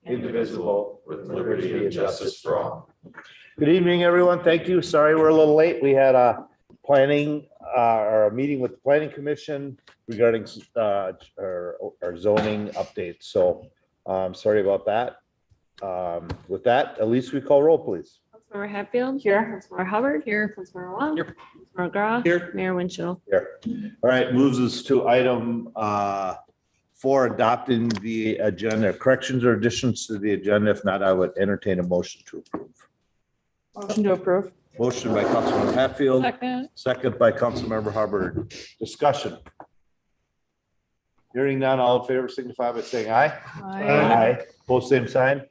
indivisible, with liberty and justice for all. Good evening, everyone. Thank you. Sorry we're a little late. We had a planning or a meeting with the planning commission regarding our zoning updates. So sorry about that. With that, at least we call roll, please. Councilmember Hatfield. Here. Councilmember Hubbard. Here. Councilmember Wong. Here. Councilmember McGraw. Here. Mayor Winchell. Here. All right, moves us to item 4, adopting the agenda. Corrections or additions to the agenda? If not, I would entertain a motion to approve. Motion to approve. Motion by Councilmember Hatfield. Second. Second by Councilmember Hubbard. Discussion. Hearing none, all in favor signify by saying aye. Aye. Both same sign.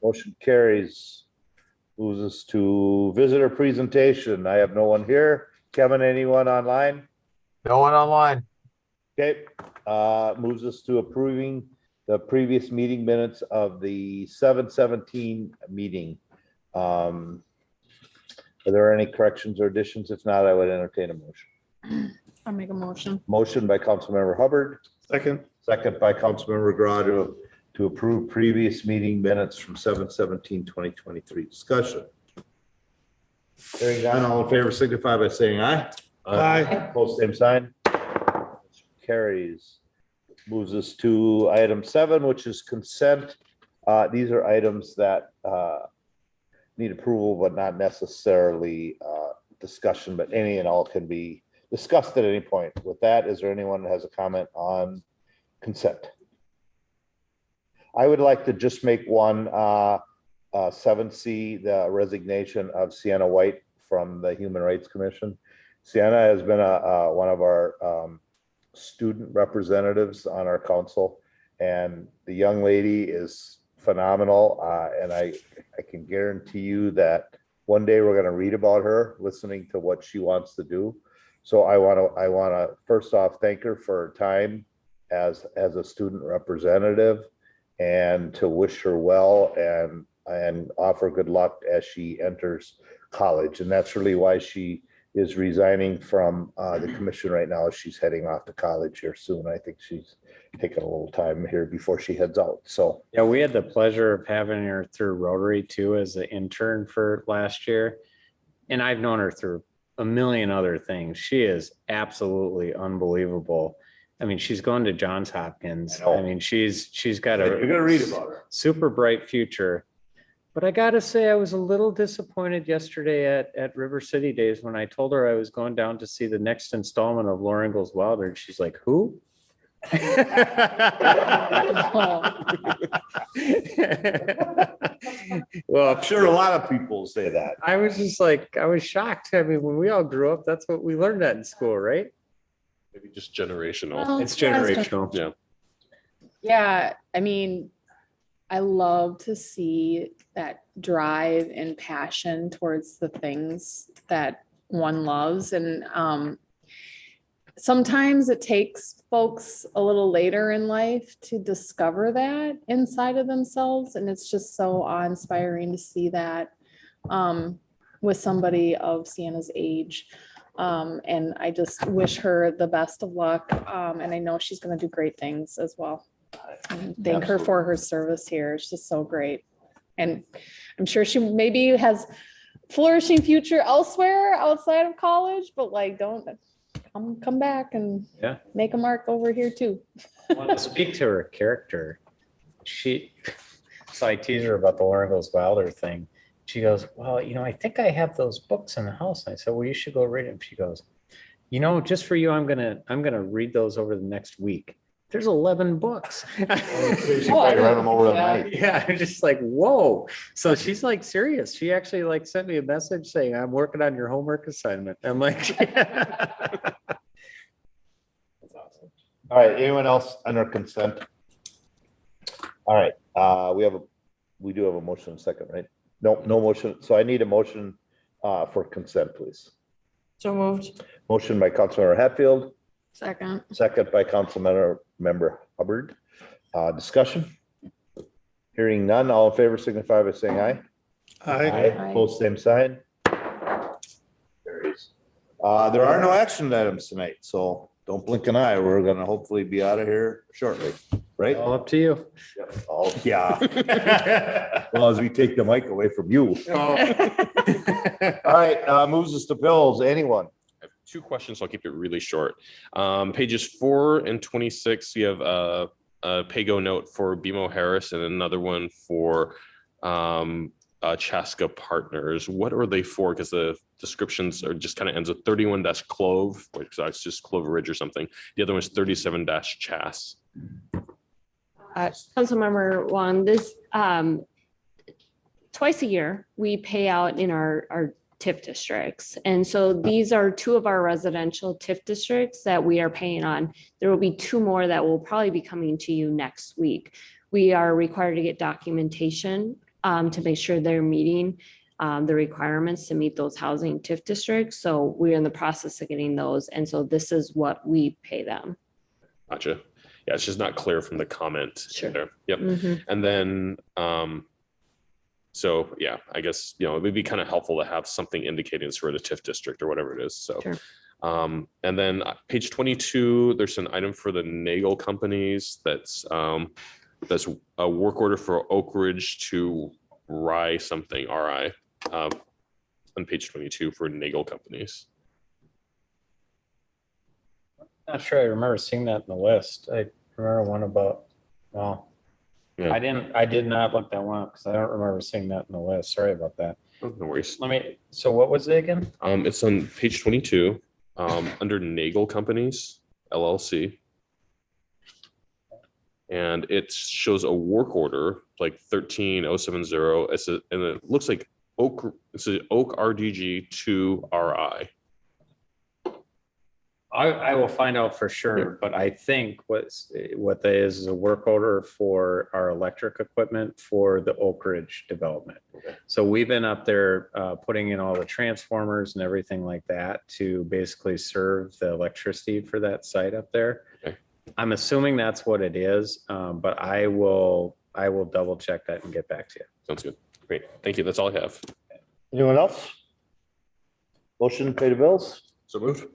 Motion carries. Moves us to visitor presentation. I have no one here. Kevin, anyone online? No one online. Okay, moves us to approving the previous meeting minutes of the 7/17 meeting. Are there any corrections or additions? If not, I would entertain a motion. I'll make a motion. Motion by Councilmember Hubbard. Second. Second by Councilmember McGraw to approve previous meeting minutes from 7/17/2023. Discussion. Hearing none, all in favor signify by saying aye. Aye. Both same sign. Carries. Moves us to item 7, which is consent. These are items that need approval, but not necessarily discussion, but any and all can be discussed at any point. With that, is there anyone that has a comment on consent? I would like to just make one 7C, the resignation of Sienna White from the Human Rights Commission. Sienna has been one of our student representatives on our council, and the young lady is phenomenal. And I can guarantee you that one day we're going to read about her, listening to what she wants to do. So I want to first off thank her for her time as a student representative, and to wish her well and offer good luck as she enters college. And that's really why she is resigning from the commission right now. She's heading off to college here soon. I think she's taking a little time here before she heads out. So yeah, we had the pleasure of having her through Rotary too as an intern for last year. And I've known her through a million other things. She is absolutely unbelievable. I mean, she's going to Johns Hopkins. I mean, she's got you're gonna read about her. super bright future. But I gotta say, I was a little disappointed yesterday at River City Days when I told her I was going down to see the next installment of Laura Ingalls Wilder, and she's like, "Who?" Well, I'm sure a lot of people say that. I was just like, I was shocked. I mean, when we all grew up, that's what we learned at in school, right? Maybe just generational. Well, It's generational. Yeah. Yeah, I mean, I love to see that drive and passion towards the things that one loves. And sometimes it takes folks a little later in life to discover that inside of themselves. And it's just so awe-inspiring to see that with somebody of Sienna's age. And I just wish her the best of luck. And I know she's going to do great things as well. And thank her for her service here. It's just so great. And I'm sure she maybe has flourishing future elsewhere outside of college, but like, don't come back and make a mark over here too. I want to speak to her character. So I teased her about the Laura Ingalls Wilder thing. She goes, "Well, I think I have those books in the house." And I said, "Well, you should go read them." She goes, "Just for you, I'm gonna read those over the next week. There's 11 books." She probably read them over the night. Yeah, I'm just like, whoa. So she's like serious. She actually like sent me a message saying, "I'm working on your homework assignment." I'm like, that's awesome. All right, anyone else under consent? All right, we do have a motion in a second, right? No motion. So I need a motion for consent, please. So moved. Motion by Councilmember Hatfield, Second. second by Councilmember Hubbard. Discussion? Hearing none, all in favor signify by saying aye. Aye. Both same sign. Carries. There are no action items tonight, so don't blink an eye. We're gonna hopefully be out of here shortly, right? All up to you. Oh, yeah. Well, as we take the mic away from you. All right, moves us to bills. Anyone? I have two questions, so I'll keep it really short. Pages 4 and 26, we have a pay-go note for BMO Harris and another one for Chaska Partners. What are they for? Because the descriptions are just kind of ends with 31-Clove, which is just Clover Ridge or something. The other one is 37-Chas. Councilmember Wong, this, twice a year, we pay out in our TIF districts. And so these are two of our residential TIF districts that we are paying on. There will be two more that will probably be coming to you next week. We are required to get documentation to make sure they're meeting the requirements to meet those housing TIF districts. So we're in the process of getting those. And so this is what we pay them. Gotcha. Yeah, it's just not clear from the comment. Sure. There. Yep. Mhm. And then, so yeah, I guess, it would be kind of helpful to have something indicating it's for the TIF district or whatever it is. So, Sure. And then page 22, there's an item for the Nagel companies. That's a work order for Oak Ridge to RI something, RI, on page 22 for Nagel companies. Not sure I remember seeing that in the list. I remember one about, well, Yeah. I did not look that one up because I don't remember seeing that in the list. Sorry about that. Oh, no worries. So what was it again? It's on page 22, under Nagel Companies, LLC. And it shows a work order like 13070. And it looks like it's an Oak RDG to RI. I will find out for sure, but I think what that is a work order for our electric equipment for the Oak Ridge development. Okay. So we've been up there putting in all the transformers and everything like that to basically serve the electricity for that site up there. Okay. I'm assuming that's what it is, but I will double check that and get back to you. Sounds good. Great. Thank you. That's all I have. Anyone else? Motion to pay the bills? So moved.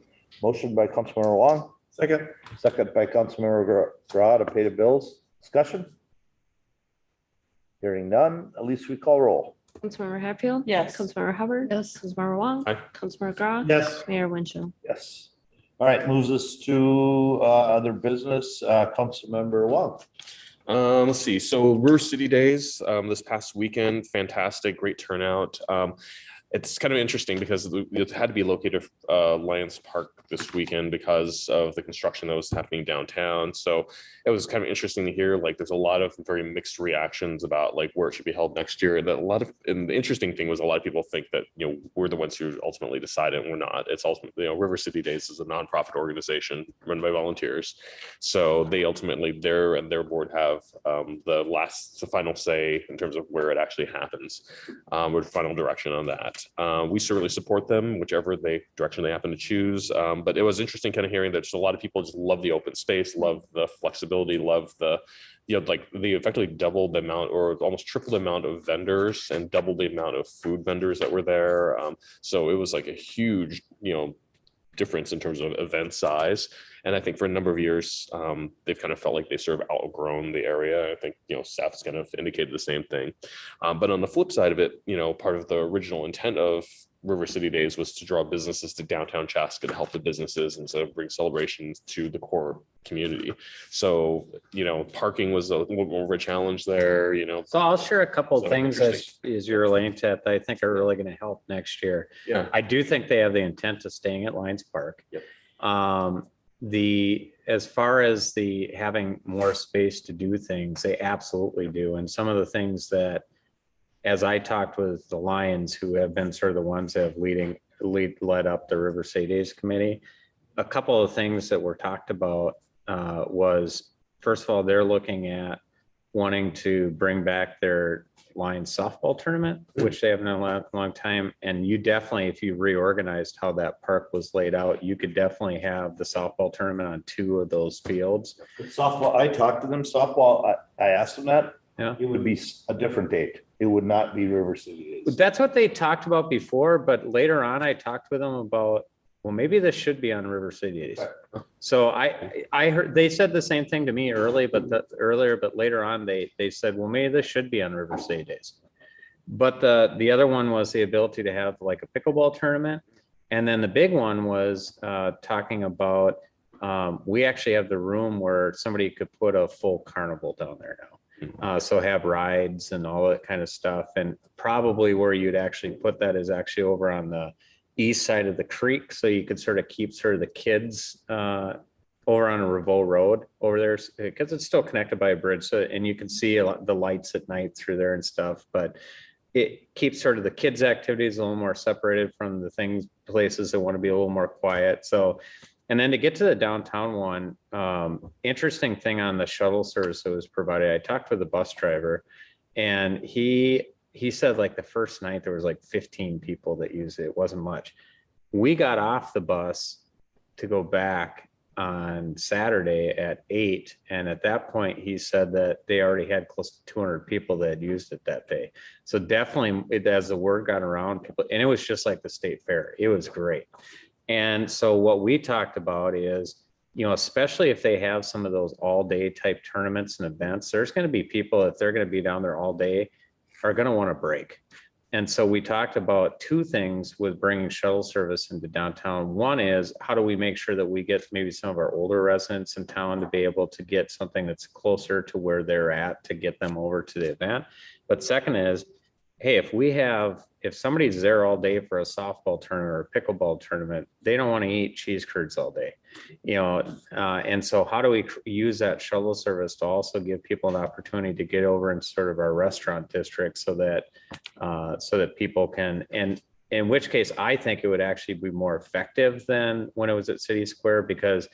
Motion by Councilmember Wong, Second. second by Councilmember Grau to pay the bills. Discussion? Hearing none, at least we call roll. Councilmember Hatfield? Yes. Councilmember Hubbard? Yes. Councilmember Wong? Aye. Councilmember Grau? Yes. Mayor Winchell? Yes. All right, moves us to other business. Councilmember Wong. Let's see. So River City Days this past weekend, fantastic, great turnout. It's kind of interesting because it had to be located Lions Park this weekend because of the construction that was happening downtown. So it was kind of interesting to hear, like, there's a lot of very mixed reactions about like where it should be held next year. And the interesting thing was a lot of people think that, we're the ones who ultimately decide it and we're not. It's ultimately, River City Days is a nonprofit organization run by volunteers. So they ultimately, their board have the final say in terms of where it actually happens, or final direction on that. We certainly support them, whichever direction they happen to choose. But it was interesting kind of hearing that just a lot of people just love the open space, love the flexibility, love the, like they effectively doubled the amount or almost tripled the amount of vendors and doubled the amount of food vendors that were there. So it was like a huge, difference in terms of event size. And I think for a number of years, they've kind of felt like they sort of outgrown the area. I think, staff has kind of indicated the same thing. But on the flip side of it, part of the original intent of River City Days was to draw businesses to downtown Chaska to help the businesses and to bring celebrations to the core community. So, parking was a little more of a challenge there, So I'll share a couple of So things as you're relating to that I think are really going to help next year. Yeah. I do think they have the intent of staying at Lions Park. Yep. As far as the having more space to do things, they absolutely do. And some of the things that, as I talked with the Lions, who have been sort of the ones that have led up the River City Days Committee, a couple of things that were talked about was, first of all, they're looking at wanting to bring back their Lions softball tournament, which they haven't in a long time. And you definitely, if you reorganized how that park was laid out, you could definitely have the softball tournament on 2 of those fields. Softball, I talked to them, softball, I asked them that. Yeah. It would be a different date. It would not be River City Days. That's what they talked about before, but later on I talked with them about well, maybe this should be on River City Days. So I heard, they said the same thing to me earlier, but later on, they said, well, maybe this should be on River City Days. But the other one was the ability to have like a pickleball tournament. And then the big one was talking about, we actually have the room where somebody could put a full carnival down there now. So have rides and all that kind of stuff. And probably where you'd actually put that is actually over on the east side of the creek. So you could sort of keep sort of the kids over on a Revaux Road over there, because it's still connected by a bridge. So, and you can see the lights at night through there and stuff, but it keeps sort of the kids' activities a little more separated from the places that want to be a little more quiet. So, and then to get to the downtown one, interesting thing on the shuttle service that was provided, I talked with the bus driver, and he said like the first night there was like 15 people that used it. It wasn't much. We got off the bus to go back on Saturday at 8. And at that point, he said that they already had close to 200 people that had used it that day. So definitely, as the word got around, people, and it was just like the state fair. It was great. And so what we talked about is, you know, especially if they have some of those all day type tournaments and events, there's going to be people, if they're going to be down there all day, are going to want to break. And so we talked about two things with bringing shuttle service into downtown. One is, how do we make sure that we get maybe some of our older residents in town to be able to get something that's closer to where they're at to get them over to the event? But second is, hey, if somebody's there all day for a softball tournament or a pickleball tournament, they don't want to eat cheese curds all day, you know? And so how do we use that shuttle service to also give people an opportunity to get over in sort of our restaurant district so that people can, and in which case I think it would actually be more effective than when it was at City Square, because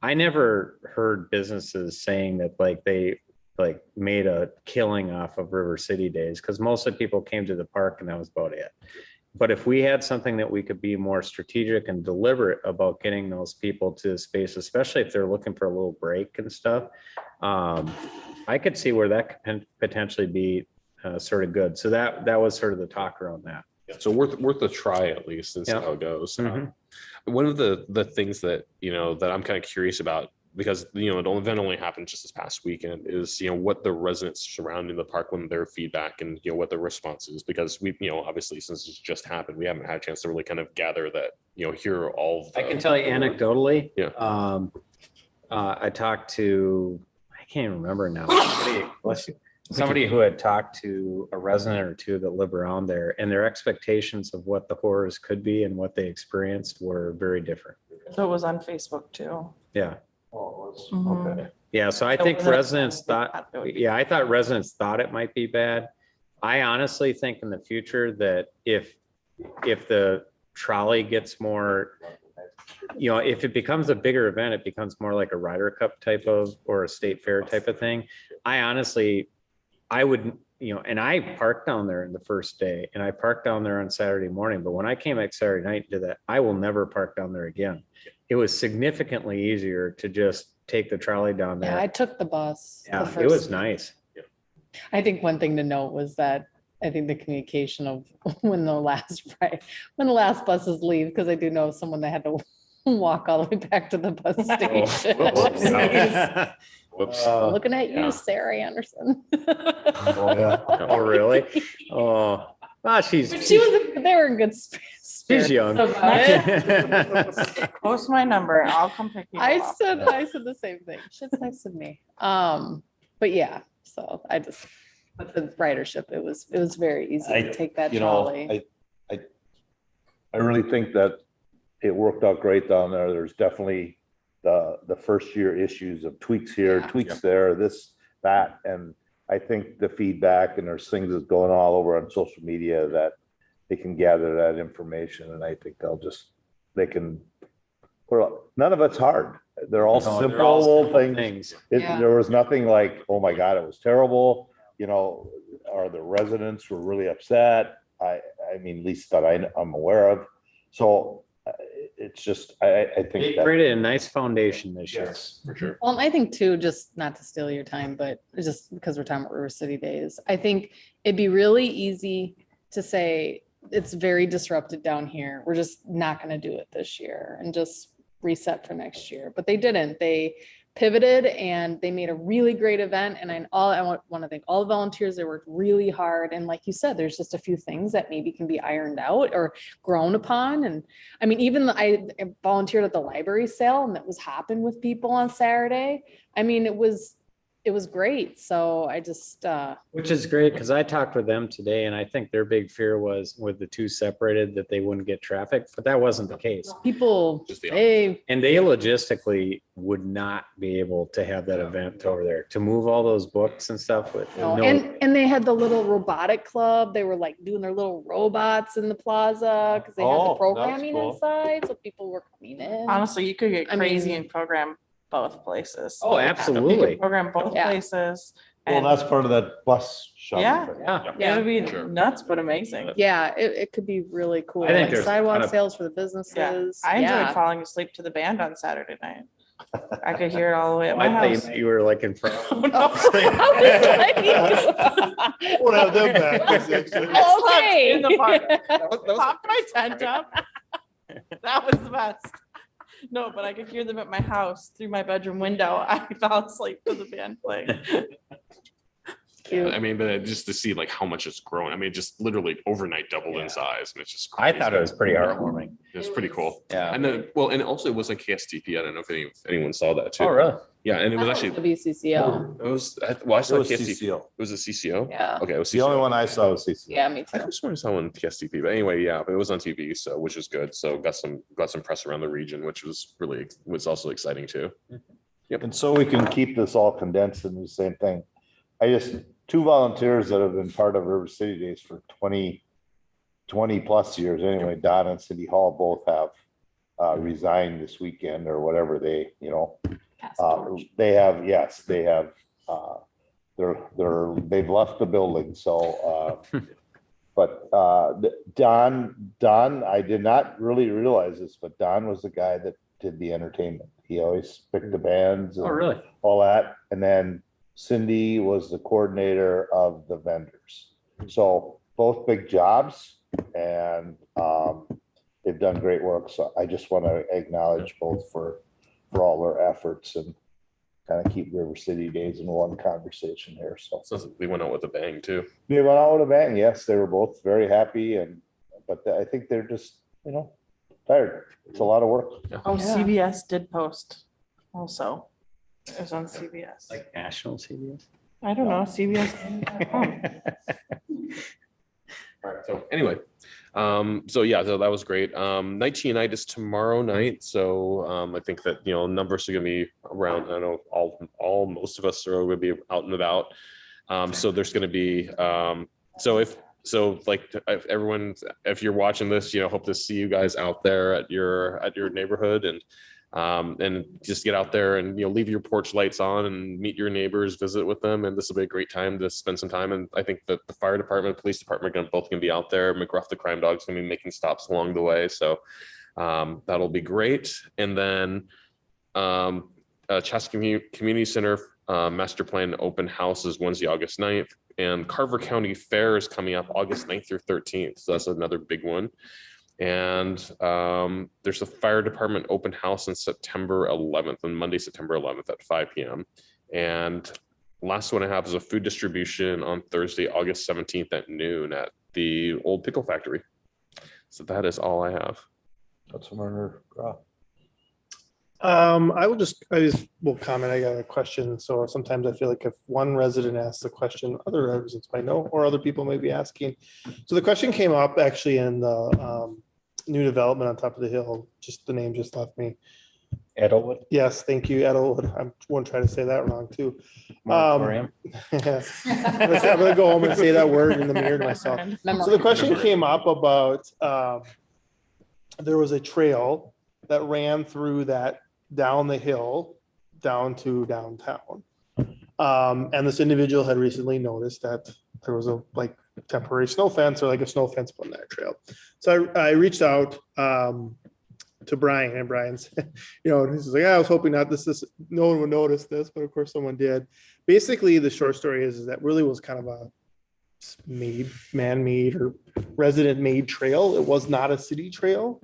I never heard businesses saying that like they made a killing off of River City Days, because most of the people came to the park and that was about it. But if we had something that we could be more strategic and deliberate about getting those people to the space, especially if they're looking for a little break and stuff, I could see where that could potentially be sort of good. So that was sort of the talk around that. So worth a try at least and see how it goes. One of the things that, you know, that I'm kind of curious about, because, you know, the event only happened just this past weekend, is, you know, what the residents surrounding the park, when their feedback and, you know, what the response is, because we, you know, obviously since it's just happened, we haven't had a chance to really kind of gather that, you know, hear all I can tell you anecdotally. Yeah. I talked to, I can't even remember now. Somebody who had talked to a resident or two that live around there, and their expectations of what the horrors could be and what they experienced were very different. So it was on Facebook too. Yeah. Oh, it was, Mhm. okay. Yeah, so I So think was it- residents thought, yeah, I thought residents thought it might be bad. I honestly think in the future that if the trolley gets more, you know, if it becomes a bigger event, it becomes more like a Ryder Cup type of, or a state fair type of thing. I would, you know, and I parked down there the first day, and I parked down there on Saturday morning, but when I came back Saturday night and did that, I will never park down there again. It was significantly easier to just take the trolley down there. Yeah, I took the bus. the Yeah, it first was day. nice. I think one thing to note was that I think the communication of when the last buses leave, because I do know someone that had to walk all the way back to the bus station. Whoops. Looking at you, yeah. Sarah Anderson. Oh, yeah. Oh, really? Oh, But she was, they were in good spirits. she's young. about it. Post my number. I'll come pick you I up. said the same thing. She texted me. But yeah, so but the ridership, it was very easy to take that You know, trolley. I really think that it worked out great down there. There's definitely the first year issues of tweaks here, Yeah. tweaks there, this, that. And I think the feedback, and there's things that's going all over on social media that they can gather that information. And I think they can, none of it's hard. They're all No, they're simple all little simple things. things. Yeah. There was nothing like, oh my God, it was terrible. You know, or the residents were really upset. I mean, at least that I'm aware of. So it's just, I think They that. created a nice foundation this year. Yes, for sure. Well, and I think too, just not to steal your time, but just because we're talking about River City Days, I think it'd be really easy to say, it's very disrupted down here. We're just not gonna do it this year and just reset for next year. But they didn't. They pivoted and they made a really great event. And I want to thank all the volunteers. They worked really hard. And like you said, there's just a few things that maybe can be ironed out or grown upon. And I mean, even I volunteered at the library sale, and that was hopping with people on Saturday. I mean, it was great. So I just Which is great, because I talked with them today, and I think their big fear was with the two separated that they wouldn't get traffic, but that wasn't the case. people, Just the they And they logistically would not be able to have that event over there, to move all those books and stuff with. no, no- and they had the little robotic club. They were like doing their little robots in the plaza because they had Oh, the that's programming cool. inside, so people were coming in. Honestly, you could get I crazy mean- and program both places. Oh, You absolutely. could program both Yeah. places. Well, and that's part of that bus shuttle. Yeah. thing. Yeah. Yeah. It would be Sure. nuts, but amazing. Yeah, it could be really cool. I think Like there's a sidewalk ton of- sales for the Yeah, businesses. I enjoyed Yeah. falling asleep to the band on Saturday night. I could hear it all the way at my I thought house. you were like in front. Oh, no. We'll have them back. Okay. In the park. Popped my tent up. That was the best. No, but I could hear them at my house through my bedroom window. I fell asleep to the band playing. Cute. I mean, but just to see like how much it's grown. I mean, just literally overnight doubled in size, and it's just. I thought it crazy. was pretty heartwarming. It's pretty cool. Yeah. And then, well, and also it was like KSTP. I don't know if anyone saw that too. Oh, really? Yeah, and it was actually, WCCO. it was, well, I It saw was KSTP. CCO. It was a CCO? Yeah. Okay, it was The only CCO. one I saw was CCO. Yeah, me I too. just wanted someone KSTP, but anyway, yeah, but it was on TV, so which is good. So got some press around the region, which was also exciting too. And so we can keep this all condensed into the same thing. Two volunteers that have been part of River City Days for 20 plus years anyway, Don and City Hall both have resigned this weekend or whatever they, they have, yes, they have, they've left the building, so, but, Don, I did not really realize this, but Don was the guy that did the entertainment. He always picked the bands Oh, and really? all that, and then Cindy was the coordinator of the vendors. So both big jobs, and, they've done great work, so I just want to acknowledge both for all their efforts and kind of keep River City Days in one conversation here, so. So we went out with a bang too. They went out with a bang, yes, they were both very happy, but I think they're just, tired. It's a lot of work. Oh, Yeah. CBS did post also. It was on CBS. Like national CBS? I don't know, CBS. All right, so anyway, so yeah, so that was great. Night Tea night is tomorrow night, so I think that numbers are gonna be around. I don't know, most of us are gonna be out and about. So there's gonna be if everyone, if you're watching this, hope to see you guys out there at your neighborhood, and just get out there and leave your porch lights on and meet your neighbors, visit with them, and this will be a great time to spend some time. And I think that the fire department, police department are both gonna be out there. McGruff the crime dog's gonna be making stops along the way, so that'll be great. And then Chaska Community Center master plan open house is Wednesday, August 9th, and Carver County Fair is coming up August 9th through 13th, so that's another big one. And there's a fire department open house on September 11th, on Monday, September 11th at 5 p.m. And last one I have is a food distribution on Thursday, August 17th at noon at the old pickle factory. So that is all I have. That's Murder. I just will comment. I got a question. So sometimes I feel like if one resident asks a question, other residents might know, or other people may be asking. So the question came up actually in the new development on top of the hill. Just the name just left me. Edelwood? Yes, thank you, Edelwood. I won't try to say that wrong too. Moratorium? I'm gonna go home and say that word in the mirror to myself. So the question came up about there was a trail that ran through that down the hill down to downtown. And this individual had recently noticed that there was a temporary snow fence or a snow fence on that trail. So I reached out to Brian, and Brian's, he's like, I was hoping no one would notice this, but of course someone did. Basically, the short story is that really was kind of made, man-made or resident-made trail. It was not a city trail.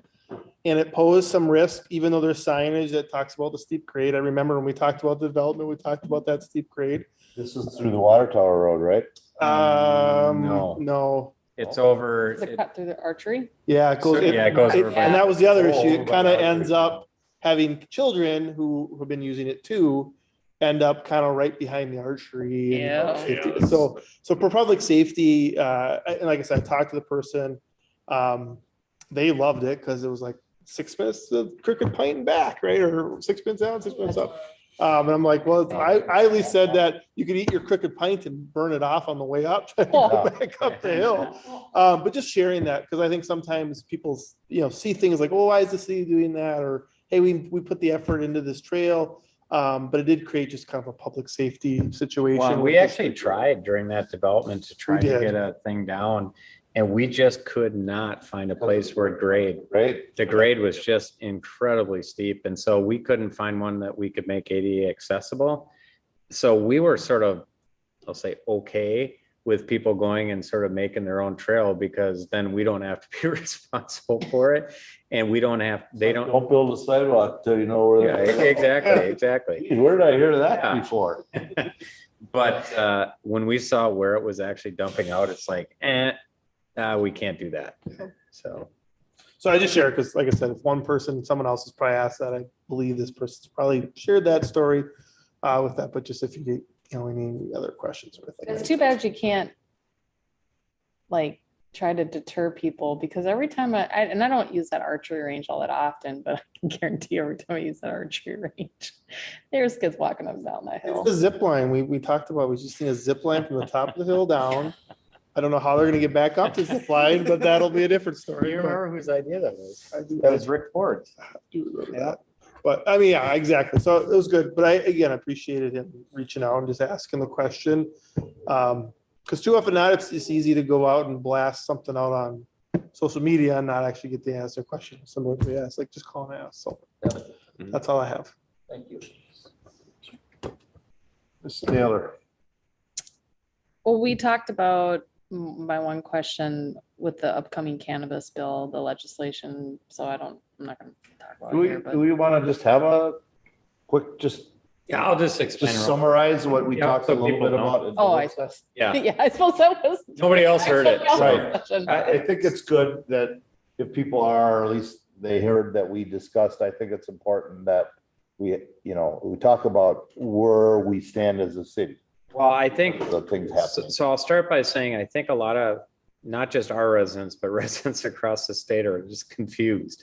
And it posed some risk, even though there's signage that talks about the steep grade. I remember when we talked about the development, we talked about that steep grade. This is through the water tower road, right? No. No. It's over. Is it cut through the archery? Yeah, it goes. Yeah, it goes over by- And that was the other issue. It Oh, kind of by ends up having children who have been using it too, end up kind of right behind the archery. and Yeah. safety. So for public safety, and like I said, I talked to the person. They loved it because it was like 6 minutes to Crooked Pint and back, right? Or 6 minutes down, 6 minutes up. And I'm like, well, I at least said that you could eat your Crooked Pint and burn it off on the way up, to go back up the hill. But just sharing that, because I think sometimes people, see things like, oh, why is the city doing that? Or, hey, we put the effort into this trail. But it did create just kind of a public safety situation. Well, we actually tried during that development to try We to did. get a thing down, and we just could not find a place where Right? the grade was just incredibly steep. And so we couldn't find one that we could make ADA accessible. So we were sort of, I'll say, okay with people going and sort of making their own trail, because then we don't have to be responsible for it. And we don't have, they don't. Don't build a sidewalk till you know where. Yeah, exactly. Geez, where did I hear that Yeah. before? But when we saw where it was actually dumping out, it's like, we can't do that. So. So I just share it because, like I said, if one person, someone else has probably asked that, I believe this person's probably shared that story with that. But just if you get, any other questions with it. It's too bad you can't like try to deter people, because every time I don't use that archery range all that often, but I can guarantee every time I use that archery range, there's kids walking up and down that hill. It's the zip line we talked about. We just need a zip line from the top of the hill down. I don't know how they're going to get back up to zip line, but that'll be a different story. You remember whose idea that was? I do- That was Rick Ford's. I do remember that. But I mean, yeah, exactly. So it was good. But I appreciated him reaching out and just asking the question. Because too often not, it's easy to go out and blast something out on social media and not actually get the answer question. Somebody we ask, like just call and ask. So that's all I have. Thank you. Mr. Taylor. Well, we talked about my one question with the upcoming cannabis bill, the legislation. So I'm not going to talk about it here, Do but we want to just have a quick, Yeah, I'll just explain. just summarize what we Yeah, talked a so little people bit know. about? in the Oh, I work session? Yeah, yeah, I suppose that was. nobody else heard it. Right. So. I think it's good that if people are, or at least they heard that we discussed, I think it's important that we talk about where we stand as a city. Well, I think, The things happen. so I'll start by saying, I think a lot of, not just our residents, but residents across the state are just confused.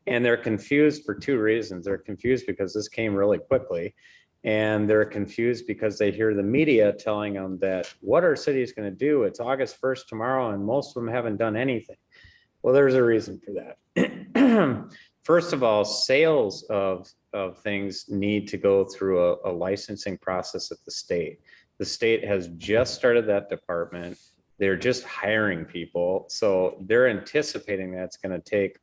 And they're confused for two reasons. They're confused because this came really quickly. And they're confused because they hear the media telling them that what our city is going to do, it's August 1st tomorrow, and most of them haven't done anything. Well, there's a reason for that. First of all, sales of things need to go through a licensing process at the state. The state has just started that department. They're just hiring people. So they're anticipating that's going to take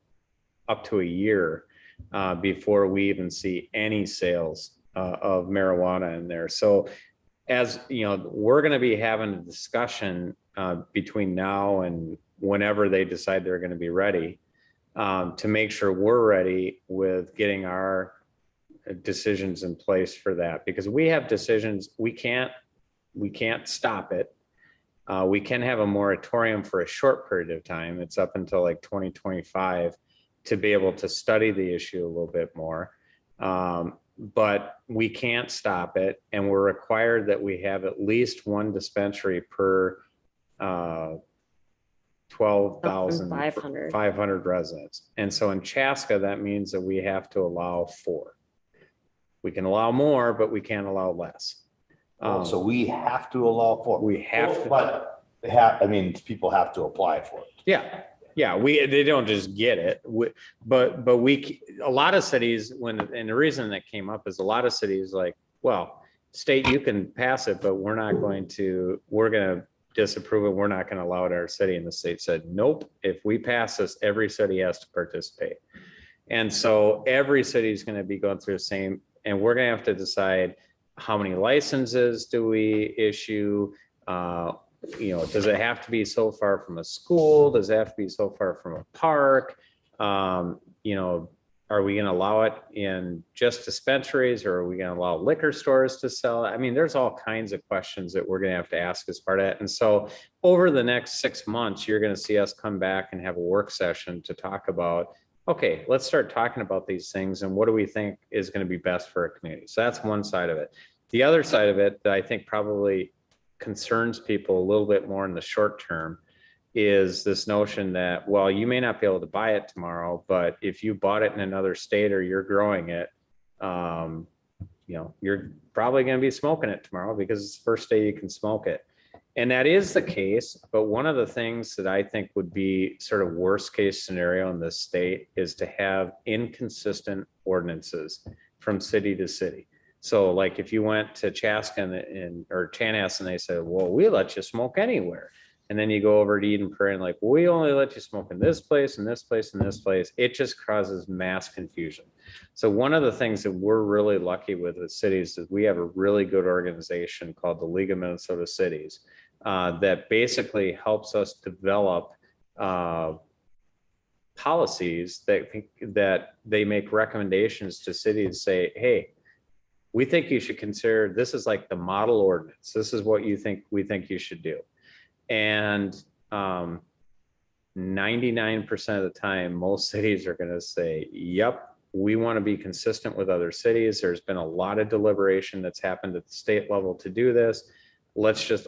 up to a year before we even see any sales of marijuana in there. So as you know, we're going to be having a discussion between now and whenever they decide they're going to be ready to make sure we're ready with getting our decisions in place for that, because we have decisions. We can't stop it. We can have a moratorium for a short period of time. It's up until like 2025 to be able to study the issue a little bit more. But we can't stop it. And we're required that we have at least one dispensary per 12,500 residents. And so in Chaska, that means that we have to allow 4. We can allow more, but we can't allow less. So we have to allow for. We have to. But people have to apply for it. Yeah. They don't just get it. But a lot of cities, and the reason that came up is a lot of cities like, well, state, you can pass it, but we're going to disapprove it. We're not going to allow it in our city. And the state said, nope, if we pass this, every city has to participate. And so every city is going to be going through the same, and we're going to have to decide how many licenses do we issue, does it have to be so far from a school? Does it have to be so far from a park? Are we going to allow it in just dispensaries, or are we going to allow liquor stores to sell it? I mean, there's all kinds of questions that we're going to have to ask as part of that. And so over the next 6 months, you're going to see us come back and have a work session to talk about, okay, let's start talking about these things and what do we think is going to be best for our community. So that's one side of it. The other side of it that I think probably concerns people a little bit more in the short term is this notion that, well, you may not be able to buy it tomorrow, but if you bought it in another state or you're growing it, you're probably going to be smoking it tomorrow because it's the first day you can smoke it. And that is the case. But one of the things that I think would be sort of worst case scenario in this state is to have inconsistent ordinances from city to city. So like if you went to Chaska or Chanhassen, they said, well, we let you smoke anywhere. And then you go over to Eden Prairie and like, we only let you smoke in this place and this place and this place. It just causes mass confusion. So one of the things that we're really lucky with cities is we have a really good organization called the League of Minnesota Cities that basically helps us develop policies that they make recommendations to cities, say, hey, we think you should consider, this is like the model ordinance. This is what we think you should do. And 99% of the time, most cities are going to say, yep, we want to be consistent with other cities. There's been a lot of deliberation that's happened at the state level to do this. Let's just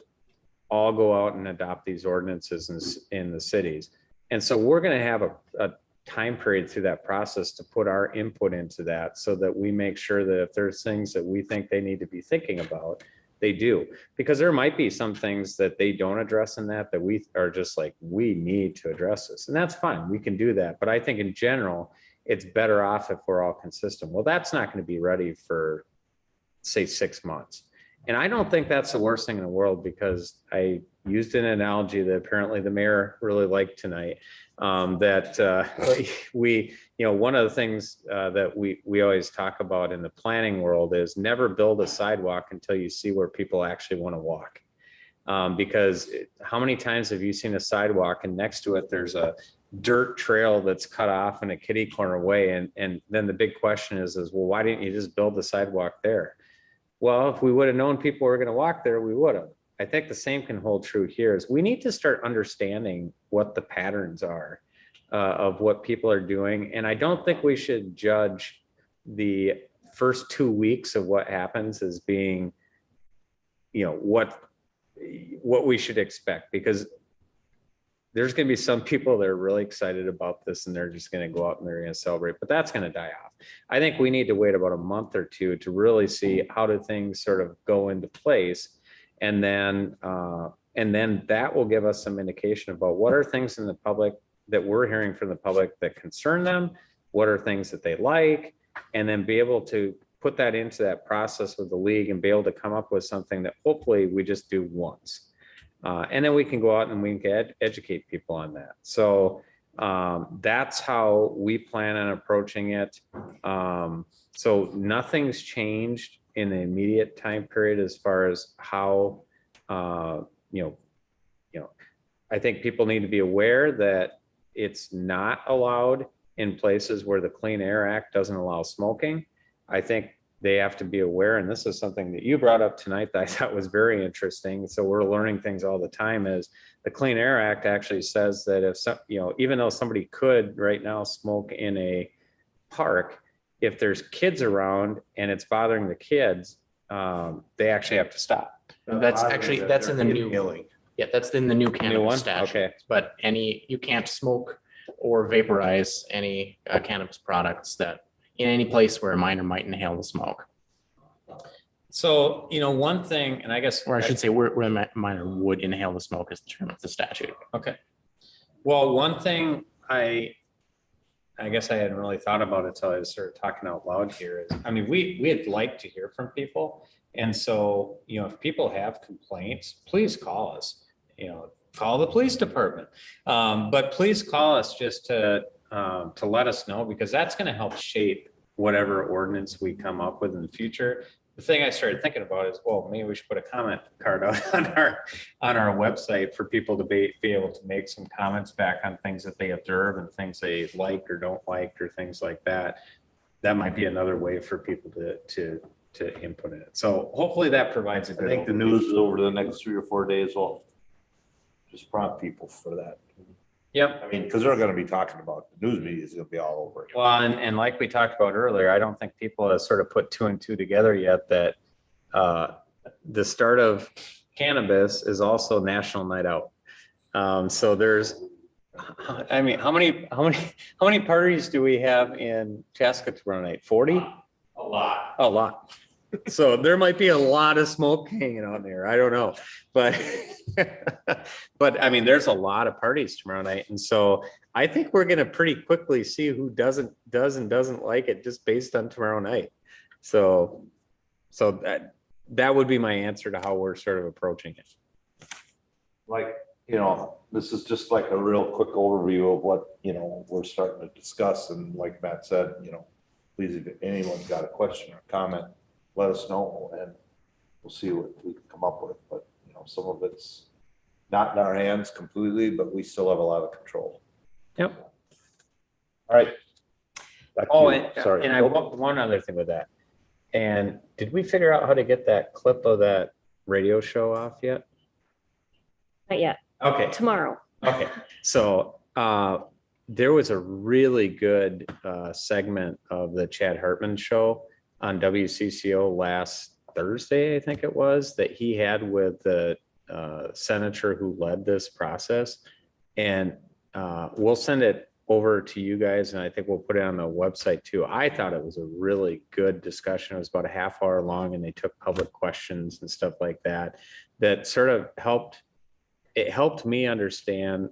all go out and adopt these ordinances in the cities. And so we're going to have a time period through that process to put our input into that so that we make sure that if there's things that we think they need to be thinking about, they do, because there might be some things that they don't address in that we are just like, we need to address this, and that's fine. We can do that. But I think in general, it's better off if we're all consistent. Well, that's not going to be ready for, say, 6 months. And I don't think that's the worst thing in the world, because I used an analogy that apparently the mayor really liked tonight. One of the things that we always talk about in the planning world is never build a sidewalk until you see where people actually want to walk. Because how many times have you seen a sidewalk and next to it there's a dirt trail that's cut off in a kitty corner way, and then the big question is well, why didn't you just build the sidewalk there? Well, if we would have known people were going to walk there, we would have. I think the same can hold true here. Is we need to start understanding what the patterns are of what people are doing. And I don't think we should judge the first 2 weeks of what happens as being, what we should expect, because there's going to be some people that are really excited about this and they're just going to go out and they're going to celebrate, but that's going to die off. I think we need to wait about a month or two to really see how do things sort of go into place. And then that will give us some indication about what are things in the public that we're hearing from the public that concern them, what are things that they like, and then be able to put that into that process with the league and be able to come up with something that hopefully we just do once. And then we can go out and we can educate people on that. So that's how we plan on approaching it. So nothing's changed in the immediate time period as far as how, I think people need to be aware that it's not allowed in places where the Clean Air Act doesn't allow smoking. I think they have to be aware, and this is something that you brought up tonight that I thought was very interesting. So we're learning things all the time. Is the Clean Air Act actually says that if some, even though somebody could right now smoke in a park, if there's kids around and it's bothering the kids, they actually have to stop. That's in the new. Yeah, that's in the new cannabis statute. Okay. But you can't smoke or vaporize any cannabis products that in any place where a minor might inhale the smoke. So, one thing, and I guess, or I should say where a minor would inhale the smoke is the term of the statute. Okay. Well, one thing I guess I hadn't really thought about it until I started talking out loud here is, we'd like to hear from people. And so, if people have complaints, please call us, call the police department. But please call us just to let us know, because that's going to help shape whatever ordinance we come up with in the future. the thing I started thinking about is, well, maybe we should put a comment card out on our website for people to be able to make some comments back on things that they observe and things they like or don't like or things like that. That might be another way for people to input it. So hopefully that provides a I good. think the overview. news over the next 3 or 4 days will just prompt people for that. Yep. I mean, because they're gonna be talking about, the news media is gonna be all over it. Well, and like we talked about earlier, I don't think people have sort of put 2 and 2 together yet that the start of cannabis is also National Night Out. So there's, I mean, how many parties do we have in Chaska tomorrow night? 40? A lot. A lot. So there might be a lot of smoke hanging out there. I don't know, but but I mean, there's a lot of parties tomorrow night, and so I think we're going to pretty quickly see who does and doesn't like it just based on tomorrow night. So that would be my answer to how we're sort of approaching it. Like, you know, this is just like a real quick overview of what, you know, we're starting to discuss. And like Matt said, you know, please, if anyone's got a question or comment, let us know and we'll see what we can come up with. But, you know, some of it's not in our hands completely, but we still have a lot of control. Yep. All right. Back to Oh, you. Sorry. and I want one other thing with that. And did we figure out how to get that clip of that radio show off yet? Not yet. Okay. Tomorrow. Okay. So there was a really good segment of the Chad Hartman show on WCCO last Thursday, I think it was, that he had with the senator who led this process. And we'll send it over to you guys, and I think we'll put it on the website too. I thought it was a really good discussion. It was about a half hour long, and they took public questions and stuff like that. That sort of helped me understand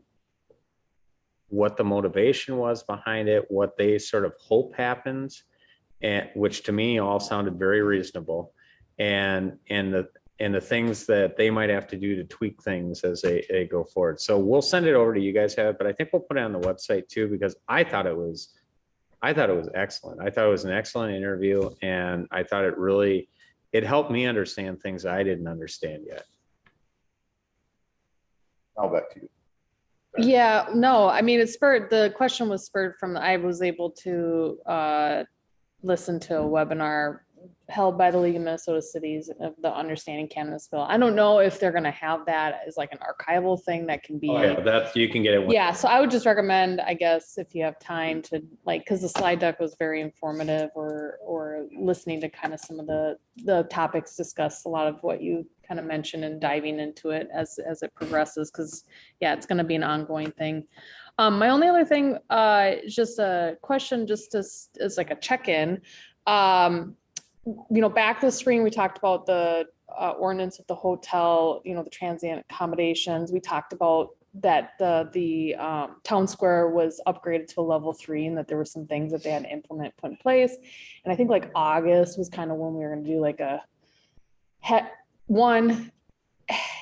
what the motivation was behind it, what they sort of hope happens, and which to me all sounded very reasonable, and the things that they might have to do to tweak things as they go forward. So we'll send it over to you guys, but I think we'll put it on the website too, because I thought it was excellent. I thought it was an excellent interview, and I thought it helped me understand things I didn't understand yet. Now back to you. Yeah, no, I mean, the question was spurred from, I was able to listen to a webinar held by the League of Minnesota Cities of the Understanding Cannabis Bill. I don't know if they're going to have that as like an archival thing that can be. Oh, yeah, that's, you can get it. Yeah, so I would just recommend, I guess, if you have time to like, because the slide deck was very informative, or listening to kind of some of the topics discussed, a lot of what you kind of mentioned, and diving into it as it progresses, because yeah, it's going to be an ongoing thing. My only other thing is just a question, just as like a check-in. You know, back this spring, we talked about the ordinance at the hotel, you know, the transient accommodations. We talked about that the town square was upgraded to a level 3, and that there were some things that they had to put in place. And I think like August was kind of when we were going to do like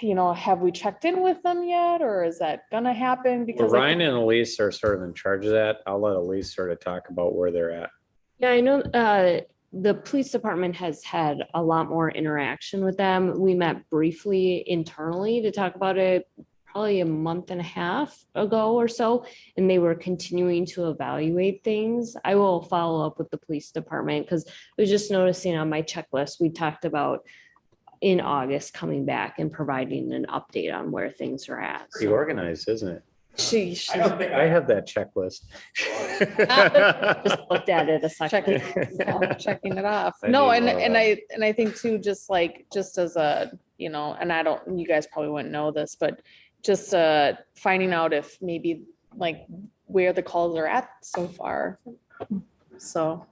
you know, have we checked in with them yet, or is that gonna happen? Because well, Ryan and Elise are sort of in charge of that. I'll let Elise sort of talk about where they're at. Yeah, I know the police department has had a lot more interaction with them. We met briefly internally to talk about it probably a month and a half ago or so, and they were continuing to evaluate things. I will follow up with the police department, because I was just noticing on my checklist, we talked about in August coming back and providing an update on where things are at. Pretty organized, isn't it? She I don't think I have that checklist. just looked at it a second. checking it off. I No, do and love I think too, just as a, you know, and you guys probably wouldn't know this, but just finding out if maybe like where the calls are at so far. So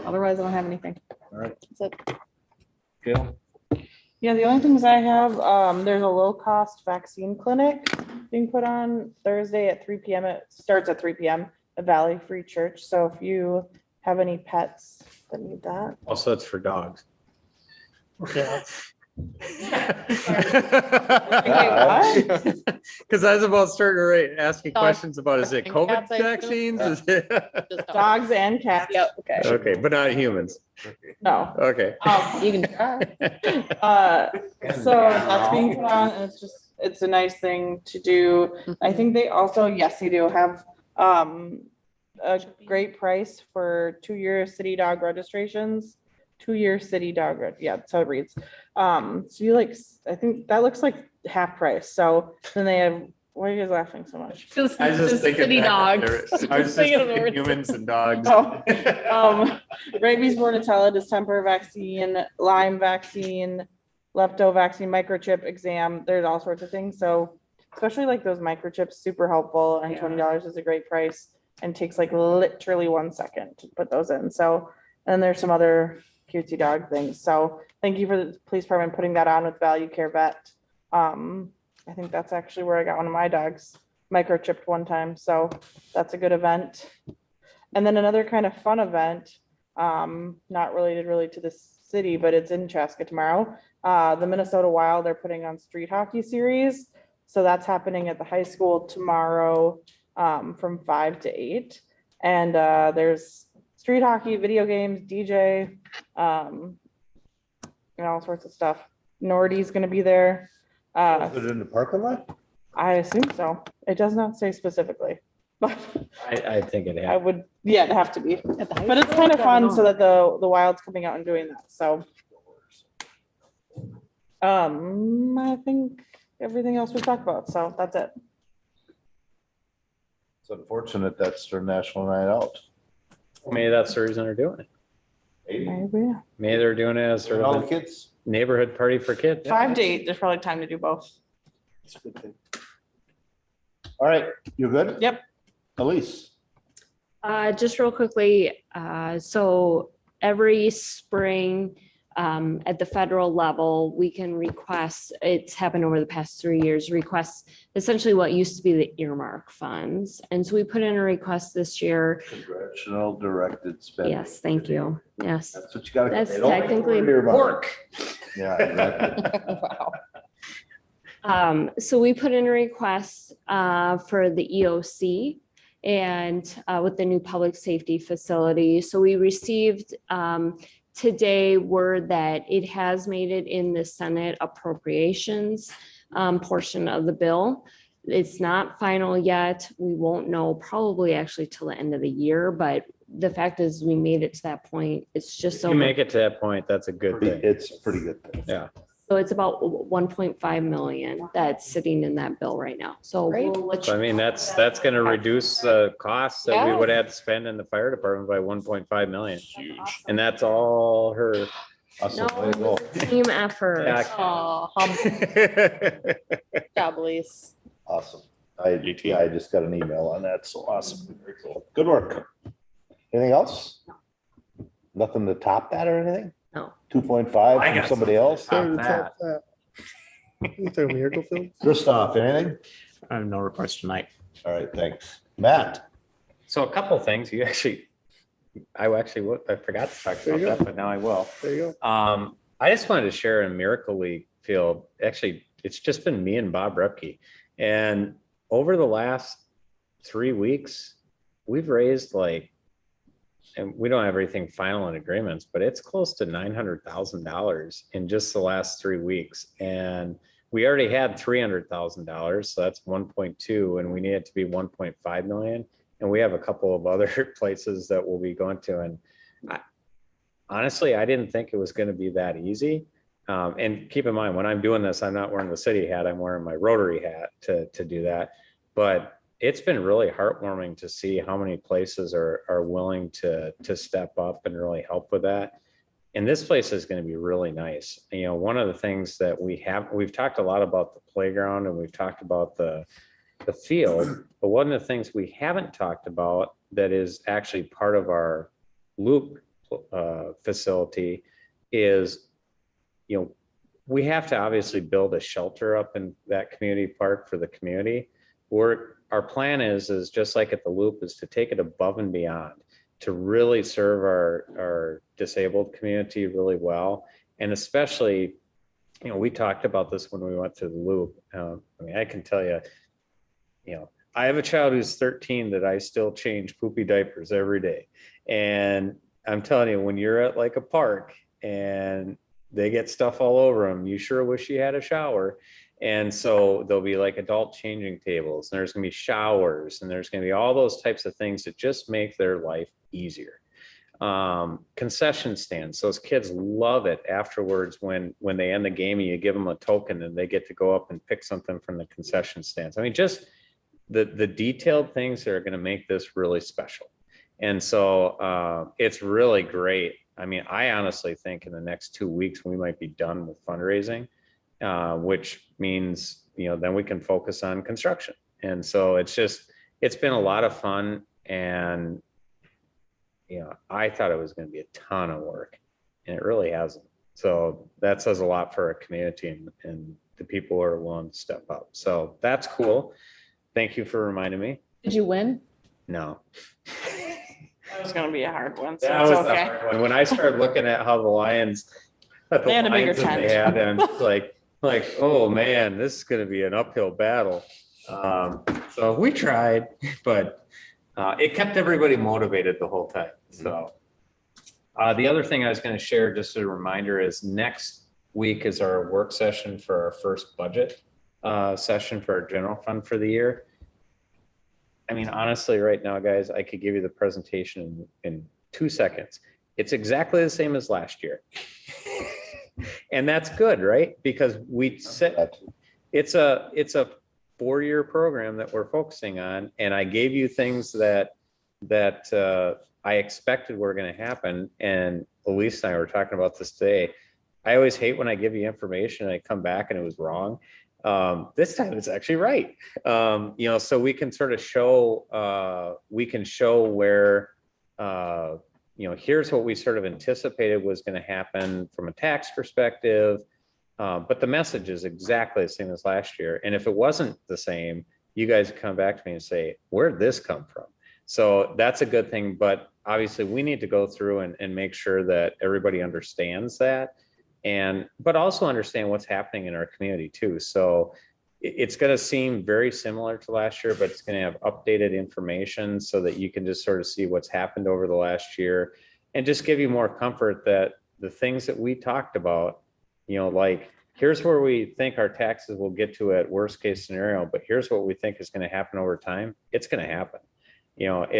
otherwise I don't have anything. All right. That's it. Phil? Yeah, the only things I have, there's a low cost vaccine clinic being put on Thursday at 3 p.m. It starts at 3 p.m. at Valley Free Church. So if you have any pets that need that. Also, it's for dogs. Yeah. Because I was about starting to ask you Dogs questions about, is it and COVID cats, I assume? vaccines? Is it- Just Dogs and cats. Yep, okay. Okay, but not humans. No. Okay. You can try. So that's being put on, and it's a nice thing to do. I think they also, yes, they do have, a great price for 2-year city dog registrations. 2-year city dog, yeah, that's how it reads. So you like, I think that looks like half price. So then they have, why are you guys laughing so much? Just, I was just thinking city back dogs. there. I was just Thinking of the thinking word. humans and dogs. Oh, rabies, Bordetella, distemper vaccine, Lyme vaccine, lepto vaccine, microchip exam. There's all sorts of things. So especially like those microchips, super helpful, and $20 is a great price and takes like literally 1 second to put those in. So, and there's some other cutesy dog things. So thank you for the police department putting that on with Value Care Vet. I think that's actually where I got one of my dogs microchipped one time. So that's a good event. And then another kind of fun event, not related really to the city, but it's in Chaska tomorrow. The Minnesota Wild are putting on street hockey series. So that's happening at the high school tomorrow, from 5 to 8. And there's street hockey, video games, DJ, and all sorts of stuff. Nordy's gonna be there. Is it in the parking lot? I assume so. It does not say specifically, but I think it I happened. would, yeah, it'd have to be. But it's kind of fun so that the Wild's coming out and doing that, so. I think everything else we talked about, so that's it. It's unfortunate that's their national night out. Maybe that's the reason they're doing it. Maybe. Maybe they're doing it as sort All of the a kids. neighborhood party for kids. 5 to 8, there's probably time to do both. All right, you good? Yep. Elise. Just real quickly, so every spring, at the federal level, we can request, it's happened over the past 3 years, request essentially what used to be the earmark funds. And so we put in a request this year. Congressional directed spending. Yes, thank you. Yes. That's what you gotta. That's they don't make technically it earmark. Pork. Yeah, exactly. Wow. So we put in a request for the EOC and with the new public safety facility. So we received today word that it has made it in the Senate appropriations portion of the bill. It's not final yet. We won't know probably actually till the end of the year, but the fact is we made it to that point. It's just If so you make it to that point, that's a good thing. It's a pretty good thing. Yeah. So it's about 1.5 million that's sitting in that bill right now. So Great. we'll let So I you- mean, that's going to reduce the costs that we Yeah. would have to spend in the fire department by 1.5 million. Huge. And that's all her. Awesome. No, Way to go. team effort. Yeah. Oh, job, Lease. Awesome. I just got an email on that, so awesome. Very cool. Good work. Anything else? Nothing to top that or anything? No. 2.5 I from got somebody else? Top Sorry to that. top that. You talking Miracle Field? Christoph, anything? I have no reports tonight. All right, thanks. Matt? So a couple things you actually, I forgot to talk There about you that, go. but now I will. There you go. I just wanted to share in Miracle League field, actually, it's just been me and Bob Repke. And over the last 3 weeks, we've raised like, and we don't have everything final in agreements, but it's close to $900,000 in just the last 3 weeks. And we already had $300,000, so that's 1.2, and we need it to be 1.5 million. And we have a couple of other places that we'll be going to. And honestly, I didn't think it was going to be that easy. And keep in mind, when I'm doing this, I'm not wearing the city hat, I'm wearing my Rotary hat to do that. But it's been really heartwarming to see how many places are willing to step up and really help with that. And this place is going to be really nice. You know, one of the things that we've talked a lot about the playground, and we've talked about the field, but one of the things we haven't talked about that is actually part of our loop facility is, you know, we have to obviously build a shelter up in that community park for the community. Our plan is just like at the loop, is to take it above and beyond to really serve our disabled community really well. And especially we talked about this when we went to the loop. I mean, I can tell you, I have a child who's 13 that I still change poopy diapers every day. And I'm telling you, when you're at like a park and they get stuff all over them, you sure wish you had a shower. And so there'll be like adult changing tables, and there's gonna be showers, and there's gonna be all those types of things that just make their life easier. Concession stands, those kids love it afterwards when they end the game and you give them a token and they get to go up and pick something from the concession stands. I mean, just the detailed things that are going to make this really special. And so it's really great. I mean, I honestly think in the next 2 weeks we might be done with fundraising, which means then we can focus on construction. And so it's been a lot of fun. And I thought it was going to be a ton of work, and it really hasn't. So that says a lot for our community and the people who are willing to step up. So that's cool. Thank you for reminding me. Did you win? No. It's gonna be a hard one, so That it's was the okay. hard one. When I started looking at how the Lions, They had a bigger that they tent. had, and it's like, oh man, this is going to be an uphill battle. So we tried, but it kept everybody motivated the whole time. So the other thing I was going to share, just as a reminder, is next week is our work session for our first budget session for our general fund for the year. I mean, honestly, right now, guys, I could give you the presentation in 2 seconds. It's exactly the same as last year. And that's good, right? Because we set, it's a 4-year program that we're focusing on. And I gave you things that I expected were going to happen. And Elise and I were talking about this today. I always hate when I give you information and I come back and it was wrong. This time it's actually right. So we can sort of show, where, here's what we sort of anticipated was going to happen from a tax perspective. But the message is exactly the same as last year. And if it wasn't the same, you guys come back to me and say, where'd this come from? So that's a good thing. But obviously we need to go through and make sure that everybody understands that. But also understand what's happening in our community too. So it's going to seem very similar to last year, but it's going to have updated information so that you can just sort of see what's happened over the last year and just give you more comfort that the things that we talked about, like here's where we think our taxes will get to at worst case scenario, but here's what we think is going to happen over time. It's going to happen.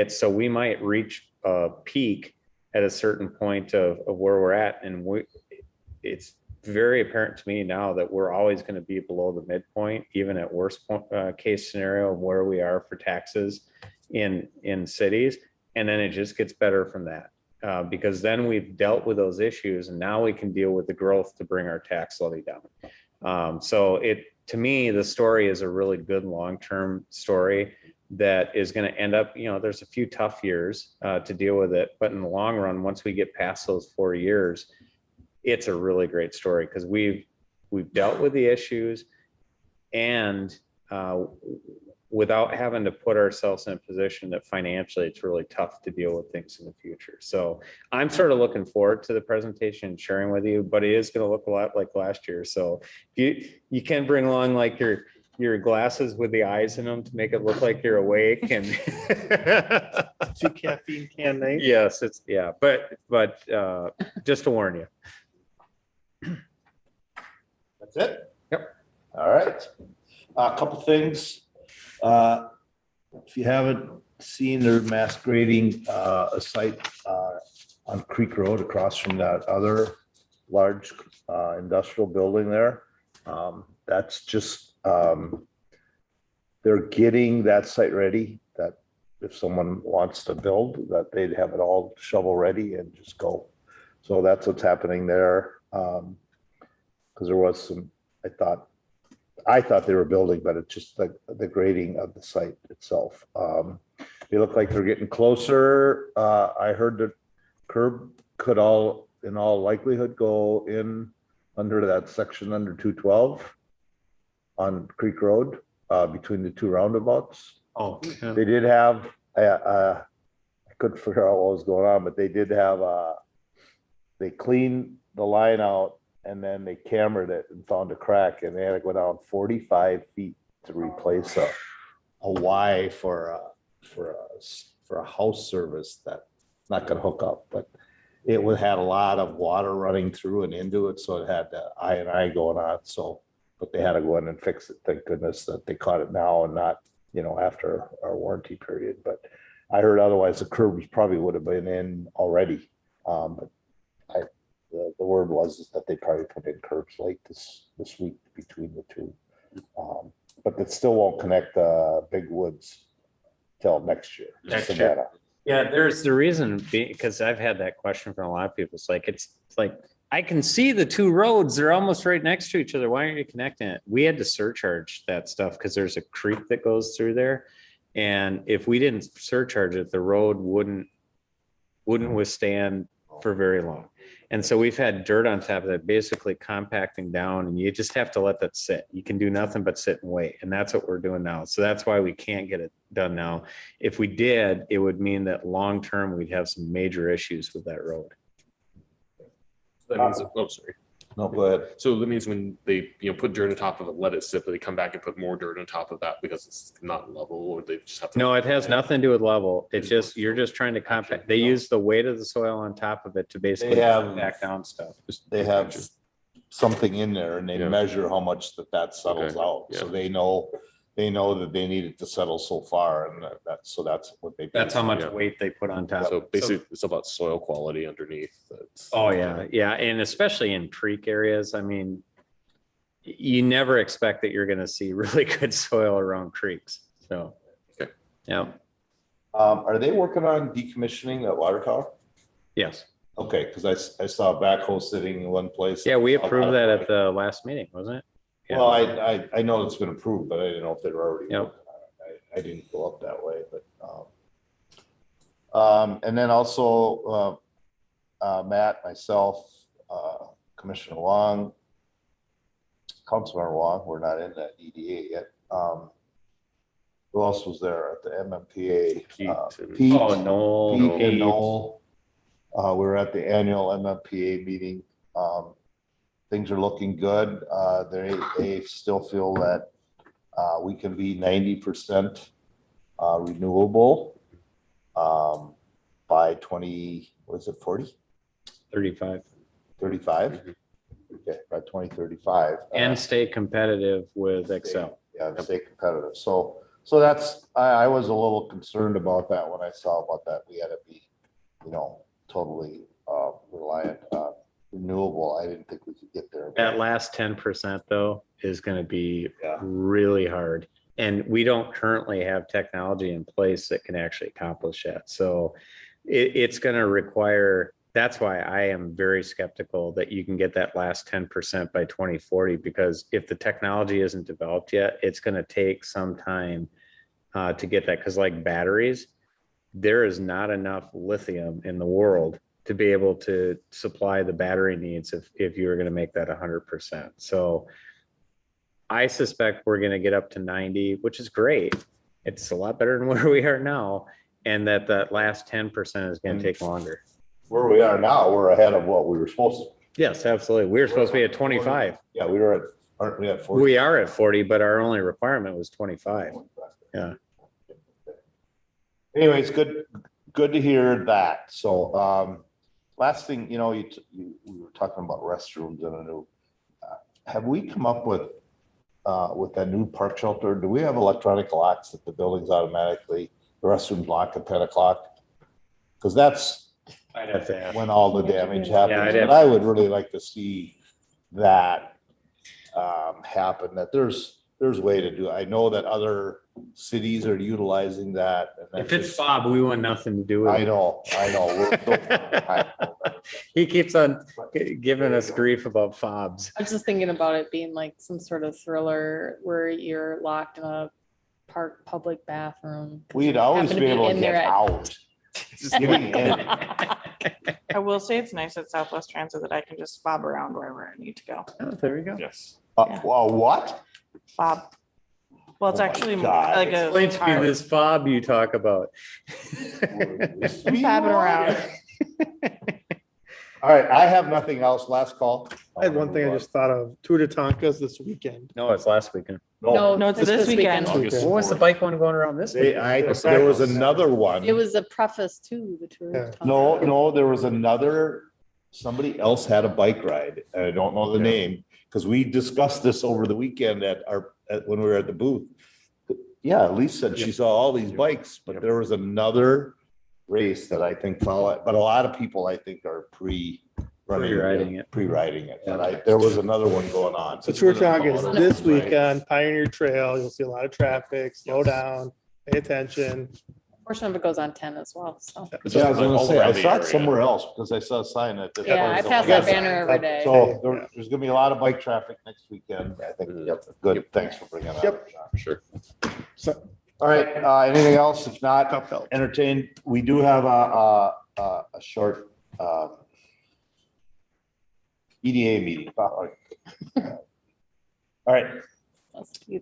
So we might reach a peak at a certain point of where we're at. And it's very apparent to me now that we're always going to be below the midpoint, even at worst case scenario of where we are for taxes in cities. And then it just gets better from that because then we've dealt with those issues and now we can deal with the growth to bring our tax levy down. To me, the story is a really good long-term story that is going to end up, there's a few tough years to deal with it, but in the long run, once we get past those 4 years, it's a really great story because we've dealt with the issues and without having to put ourselves in a position that financially it's really tough to deal with things in the future. So I'm sort of looking forward to the presentation and sharing with you, but it is going to look a lot like last year. So you can bring along like your glasses with the eyes in them to make it look like you're awake and 2 caffeine can night. yes, but just to warn you. That's it? Yep. All right. A couple things. If you haven't seen, they're mass grading a site on Creek Road across from that other large industrial building there. That's just, they're getting that site ready, that if someone wants to build, that they'd have it all shovel ready and just go. So that's what's happening there. Because there was some, I thought they were building, but it's just like the grading of the site itself. They look like they're getting closer. I heard the curb could in all likelihood go in under that section under 212 on Creek Road between the 2 roundabouts. Oh, yeah. They did have, I couldn't figure out what was going on, but they did have, they cleaned the line out and then they cambered it and found a crack, and they had to go down 45 feet to replace a Y for a house service that's not gonna hook up, but it would had a lot of water running through and into it, so it had the I going on, so, but they had to go in and fix it. Thank goodness that they caught it now and not, after our warranty period, but I heard otherwise the curbs probably would have been in already. But the word was is that they probably put in curbs late this week between the two. But it still won't connect Big Woods till next year. Next year. Savannah. Yeah, there's the reason because I've had that question from a lot of people. It's like I can see the two roads, they're almost right next to each other. Why aren't you connecting it? We had to surcharge that stuff because there's a creek that goes through there. And if we didn't surcharge it, the road wouldn't withstand for very long. And so we've had dirt on top of that, basically compacting down, and you just have to let that sit. You can do nothing but sit and wait. And that's what we're doing now. So that's why we can't get it done now. If we did, it would mean that long-term, we'd have some major issues with that road. That means, oh, sorry. No, go ahead. So that means when they, put dirt on top of it, let it sit, but they come back and put more dirt on top of that because it's not level, or they just have to. No, it has nothing to do with level. It's just, you're just trying to compact. They use the weight of the soil on top of it to basically back down stuff. They have something in there and they Yeah. measure how much that settles Okay, out. So they know that they need it to settle so far, and that's what they. That's how much Yeah. weight they put on top. So basically, it's about soil quality underneath. Oh, yeah, yeah. And especially in creek areas, I mean, you never expect that you're gonna see really good soil around creeks. So, Okay. Yeah, Are they working on decommissioning that water tower? yes. Okay, because I saw a backhoe sitting in one place. Yeah, we approved that at the last meeting, wasn't it? Yeah. Well, I know it's been approved, but I didn't know if they were already. Yep. working on it. I didn't go up that way, but, and then also, Matt, myself, Commissioner Long, Councilmember Long, we're not in that EDA yet. Who else was there at the MMPA? Pete. Oh, no. Pete and Noel. We were at the annual MMPA meeting. Things are looking good. They still feel that we can be 90% renewable by 40? 35. 35? Okay, by 2035. And stay competitive with Excel. Yeah, stay competitive. So that's, I was a little concerned about that when I saw about that. We had to be, totally reliant on renewable. I didn't think we could get there. That last 10% though is gonna be Yeah. really hard. And we don't currently have technology in place that can actually accomplish that. So it's gonna require, that's why I am very skeptical that you can get that last 10% by 2040, because if the technology isn't developed yet, it's gonna take some time to get that. Because like batteries, there is not enough lithium in the world to be able to supply the battery needs if you were going to make that 100%. So I suspect we're going to get up to 90, which is great. It's a lot better than where we are now. And that last 10% is going to take longer. Where we are now, we're ahead of what we were supposed to. Yes, absolutely. We were supposed to be at 25. Yeah, aren't we at 40? We are at 40, but our only requirement was 25. Yeah. Anyways, good to hear that. So, last thing, we were talking about restrooms and a new, have we come up with that new park shelter? Do we have electronic locks that the buildings automatically, the restrooms lock at 10 o'clock? Because that's I'd have to ask. when all the damage Yeah, happens. I'd But have- I would really like to see that happen, that there's way to do it. I know that other cities are utilizing that. And that's If it's just- Bob, we want nothing to do with I it. know. We're still- He keeps on giving us grief about fobs. I was just thinking about it being like some sort of thriller where you're locked in a public bathroom. We'd always Happen to be be able to in get there at- out. Getting in. I will say it's nice at Southwest Transit that I can just fob around wherever I need to go. Oh, there we go. Yes. Well, what? Fob. Well, it's Oh my actually God. like a. Explain to me this fob you talk about. I'm fabbing around. All right, I have nothing else. Last call. I had one thing I just thought of. Tour de Tonka's this weekend. No, it's last weekend. No, No, it's this weekend. August What was the 4th. bike one going around this? there was another one. It was a preface to the tour. Yeah. No, there was another, somebody else had a bike ride. And I don't know the name, because we discussed this over the weekend when we were at the booth. Yeah, Lease said she saw all these bikes, but there was another race that I think followed, but a lot of people I think are Pre-riding it. Pre-riding it, but there was another one going on. So Tour de Tonka is this weekend, Pioneer Trail. You'll see a lot of traffic, slow down, pay attention. Portion of it goes on 10 as well, so. It's Yeah, I just was gonna all say, around I the saw it area. somewhere else because I saw a sign that. Yeah, I pass that banner every day. So there's gonna be a lot of bike traffic next weekend. I think, good. Thanks for bringing that up, John. For sure. All right, anything else? If not, Cup belt. entertain. We do have a short EDA meeting. All right,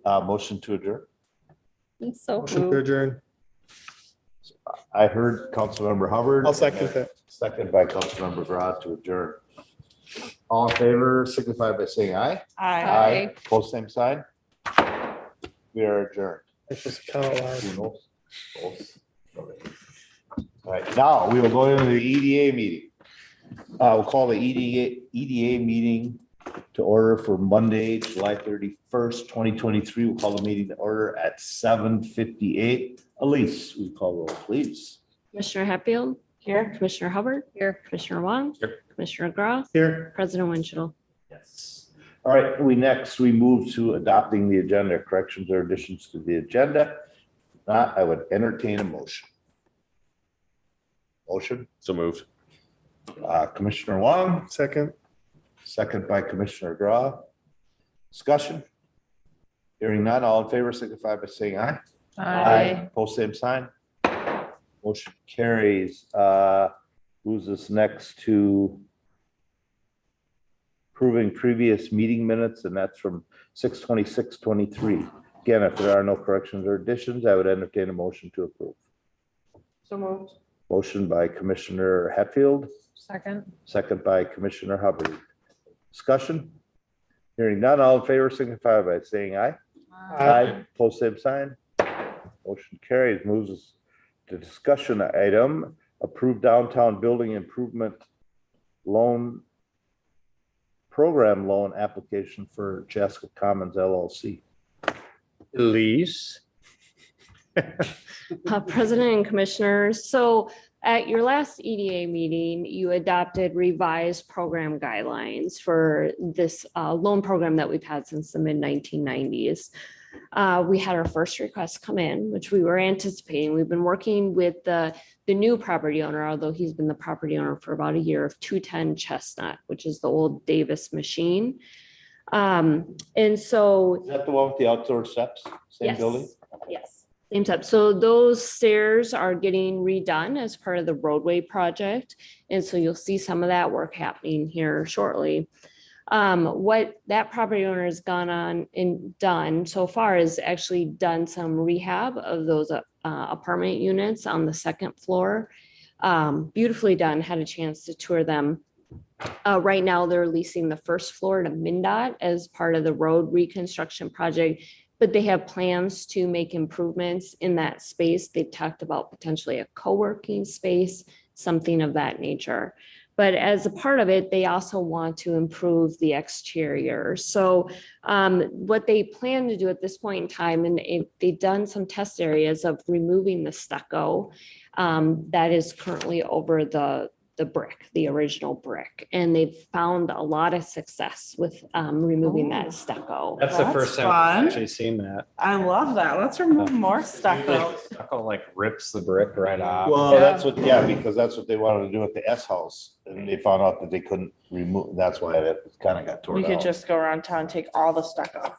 motion to adjourn. So Motion to adjourn. I heard Councilmember Hubbard. I'll second that. Second by Councilmember Grodd to adjourn. All in favor, signify by saying aye. Aye. Post same sign. We are adjourned. It's just kind of loud. Who knows? Both. All right, now we will go into the EDA meeting. We'll call the EDA meeting to order for Monday, July 31st, 2023. We'll call the meeting to order at 7:58. Elise, we call roll, please. Commissioner Hatfield, Here. Commissioner Hubbard, Here. Commissioner Wong, Here. Commissioner Groff, Here. President Winchell. Yes. All right, we move to adopting the agenda, corrections or additions to the agenda. If not, I would entertain a motion. Motion, So moved. Commissioner Wong, Second. second by Commissioner Graw. Discussion? Hearing none, all in favor, signify by saying aye. Post same sign. Motion carries. Who's this next to approving previous meeting minutes, and that's from 6/26/23. Again, if there are no corrections or additions, I would entertain a motion to approve. So moved. Motion by Commissioner Hatfield, Second. second by Commissioner Hubbard. Discussion? Hearing none, all in favor signify by saying aye. Post same sign. Motion carries. Moves us to discussion item, approved downtown building improvement loan program loan application for Chaska Commons LLC. Lease. President and Commissioners, so at your last EDA meeting, you adopted revised program guidelines for this loan program that we've had since the mid-1990s. We had our first request come in, which we were anticipating. We've been working with the new property owner, although he's been the property owner for about a year, of 210 Chestnut, which is the old Davis machine. And so. Is that the one with the outdoor steps? Same Yes. building? Yes, same type. So those stairs are getting redone as part of the roadway project. And so you'll see some of that work happening here shortly. What that property owner has gone on and done so far is actually done some rehab of those apartment units on the second floor. Beautifully done, had a chance to tour them. Right now, they're leasing the first floor to MnDOT as part of the road reconstruction project, but they have plans to make improvements in that space. They've talked about potentially a co-working space, something of that nature. But as a part of it, they also want to improve the exterior. So what they plan to do at this point in time, and they've done some test areas of removing the stucco that is currently over the brick, the original brick. And they've found a lot of success with removing that stucco. That's the That's first time fun. I've actually seen that. I love that. Let's remove more stucco. Stucco like rips the brick right off. Well, Yeah. that's what, yeah, because that's what they wanted to do at the S house, and they found out that they couldn't remove, that's why it kind of got torn We could out. just go around town, and take all the stucco.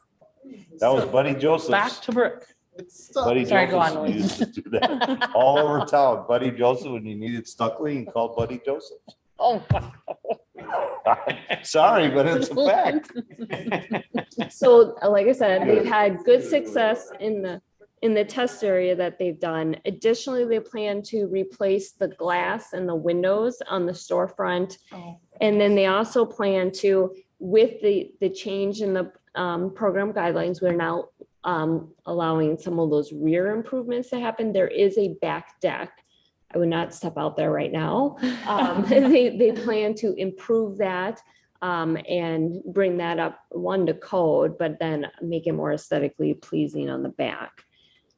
That was Buddy Joseph's. Back to brick. Buddy Sorry, go Joseph on, used to do that all over town. Buddy Joseph, when you needed stucco, he called Buddy Joseph. Oh, Sorry, but it's a fact. So like I said, they've had good success in the in the test area that they've done. Additionally, they plan to replace the glass and the windows on the storefront. Oh. And then they also plan to, with the change in the program guidelines, we're now allowing some of those rear improvements to happen. There is a back deck. I would not step out there right now. They plan to improve that and bring that up to code, but then make it more aesthetically pleasing on the back.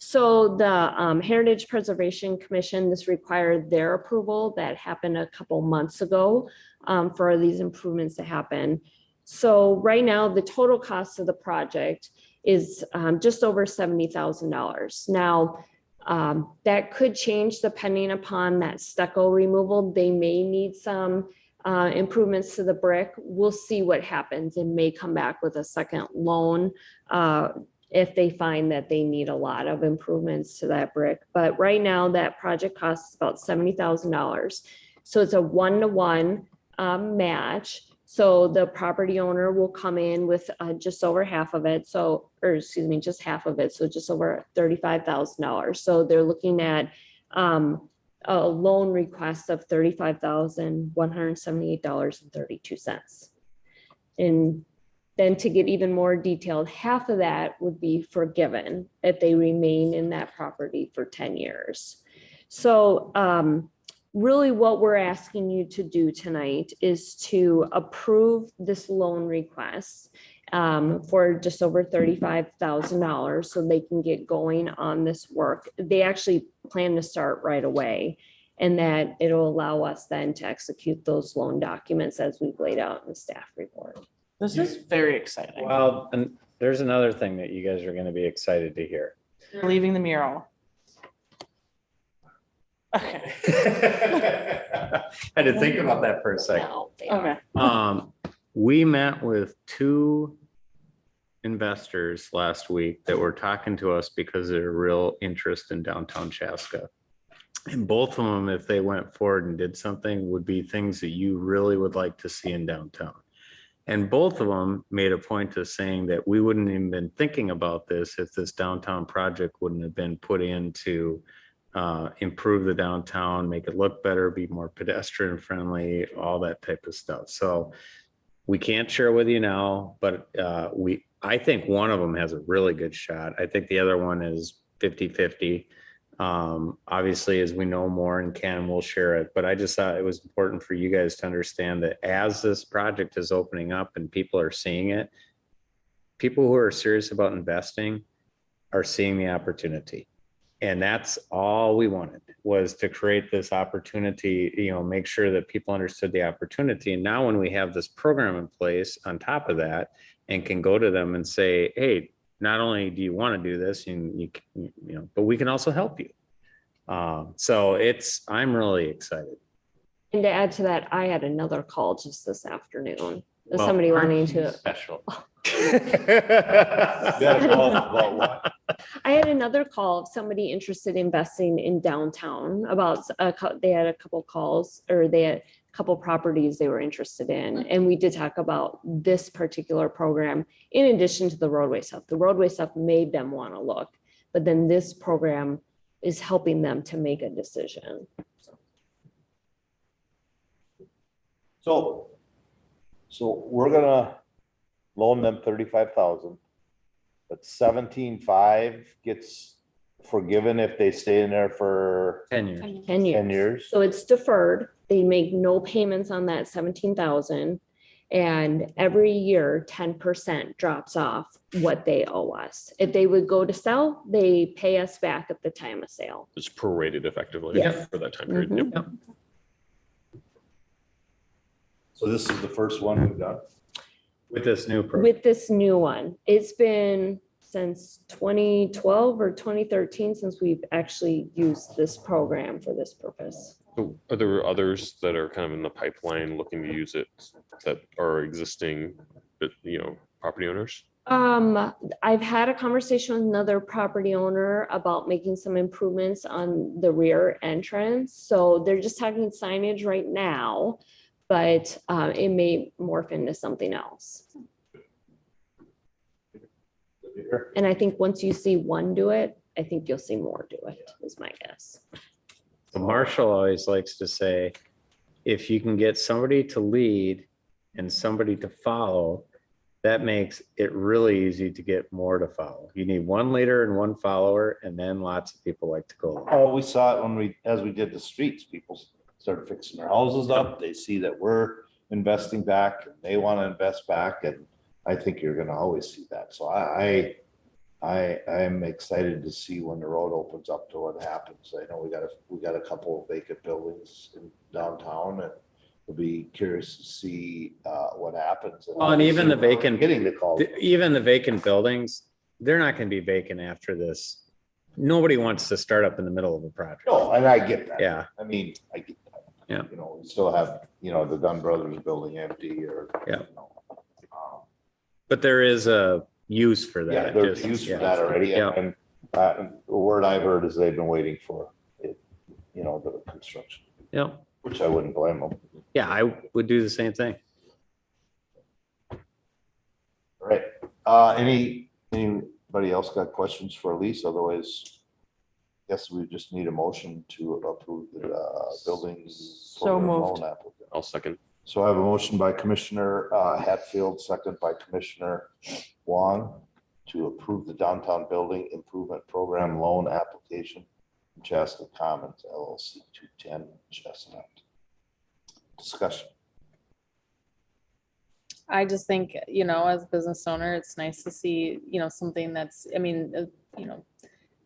So the Heritage Preservation Commission, this required their approval. That happened a couple months ago for these improvements to happen. So right now, the total cost of the project is just over $70,000. Now, that could change depending upon that stucco removal. They may need some improvements to the brick. We'll see what happens and may come back with a second loan if they find that they need a lot of improvements to that brick. But right now, that project costs about $70,000. So it's a 1-to-1 match. So the property owner will come in with just over half of it. So, or excuse me, just half of it. So just over $35,000. So they're looking at a loan request of $35,178.32. And then to get even more detailed, half of that would be forgiven if they remain in that property for 10 years. So really what we're asking you to do tonight is to approve this loan request for just over $35,000 so they can get going on this work. They actually plan to start right away, and that it'll allow us then to execute those loan documents as we've laid out in the staff report. This is very exciting. Well, and there's another thing that you guys are going to be excited to hear. You're leaving the mural. Okay. Had to think about that for a second. No, they are. Okay. We met with 2 investors last week that were talking to us because of their real interest in downtown Chaska. And both of them, if they went forward and did something, would be things that you really would like to see in downtown. And both of them made a point of saying that we wouldn't even been thinking about this if this downtown project wouldn't have been put in to improve the downtown, make it look better, be more pedestrian friendly, all that type of stuff. So we can't share with you now, but I think one of them has a really good shot. I think the other one is 50-50. Obviously, as we know more and can, we'll share it. But I just thought it was important for you guys to understand that as this project is opening up and people are seeing it, people who are serious about investing are seeing the opportunity. And that's all we wanted, was to create this opportunity, make sure that people understood the opportunity. And now when we have this program in place on top of that and can go to them and say, hey, not only do you want to do this, but we can also help you. So I'm really excited. And to add to that, I had another call just this afternoon. Well, Somebody Aren't wanting you to, special. I had another call of somebody interested in investing in downtown they had a couple calls, or they had a couple properties they were interested in. And we did talk about this particular program in addition to the roadway stuff. The roadway stuff made them want to look, but then this program is helping them to make a decision. So we're gonna loan them 35,000, but 17,500 gets forgiven if they stay in there for 10 years. 10 years. 10 years. So it's deferred. They make no payments on that 17,000. And every year, 10% drops off what they owe us. If they would go to sell, they pay us back at the time of sale. It's prorated effectively Yes. for that time period. Mhm. Yep. So this is the first one we've done. With this new program. With this new one, it's been since 2012 or 2013 since we've actually used this program for this purpose. So are there others that are kind of in the pipeline looking to use it that are existing, property owners? I've had a conversation with another property owner about making some improvements on the rear entrance. So they're just talking signage right now, but it may morph into something else. And I think once you see one do it, I think you'll see more do it, is my guess. So Marshall always likes to say, if you can get somebody to lead and somebody to follow, that makes it really easy to get more to follow. You need one leader and one follower, and then lots of people like to go along. Oh, we saw it when as we did the streets, people started fixing their houses up. They see that we're investing back, and they want to invest back, and I think you're gonna always see that. So I'm excited to see when the road opens up to what happens. I know we got a couple of vacant buildings in downtown, and we'll be curious to see what happens. Well, and even the vacant, Getting the call. even the vacant buildings, they're not going to be vacant after this. Nobody wants to start up in the middle of a project. No, and I get that. Yeah. I mean, I get that. Yeah. You know, we still have, you know, the Dunn Brothers building empty or. Yeah. You know, But there is a use for that. yeah, there's Just- use for yeah. that already. Yeah. And the word I've heard is they've been waiting for it, you know, the construction, Yeah. which I wouldn't blame them. Yeah, I would do the same thing. All right. Anybody else got questions for Lease? Otherwise, guess we just need a motion to approve the building. So program moved. loan applicant. I'll second. So I have a motion by Commissioner Hatfield, second by Commissioner Wong to approve the downtown building improvement program loan application from Chaska Commons LLC 210 Chestnut. Discussion. I just think, you know, as a business owner, it's nice to see, you know, something that's, I mean, you know,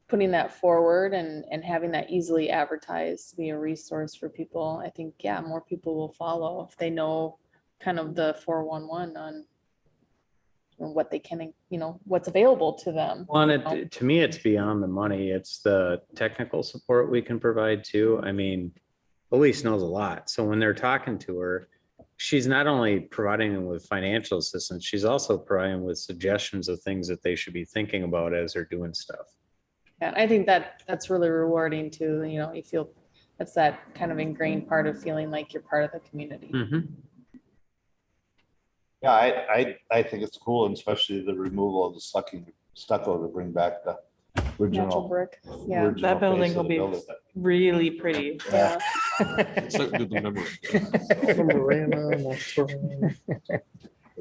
putting that forward and having that easily advertised to be a resource for people. I think, yeah, more people will follow if they know kind of the 411 on what they can, you know, what's available to them. Well, and it, to me, it's beyond the money. It's the technical support we can provide too. I mean, Elise knows a lot. So when they're talking to her, she's not only providing them with financial assistance, she's also providing with suggestions of things that they should be thinking about as they're doing stuff. And I think that's really rewarding too. You know, you feel that's that kind of ingrained part of feeling like you're part of the community. Mhm. Yeah, I think it's cool, and especially the removal of the stucco to bring back the Natural original. brick. Yeah. original That building face will of the be building. really pretty. Yeah. So good memory. Good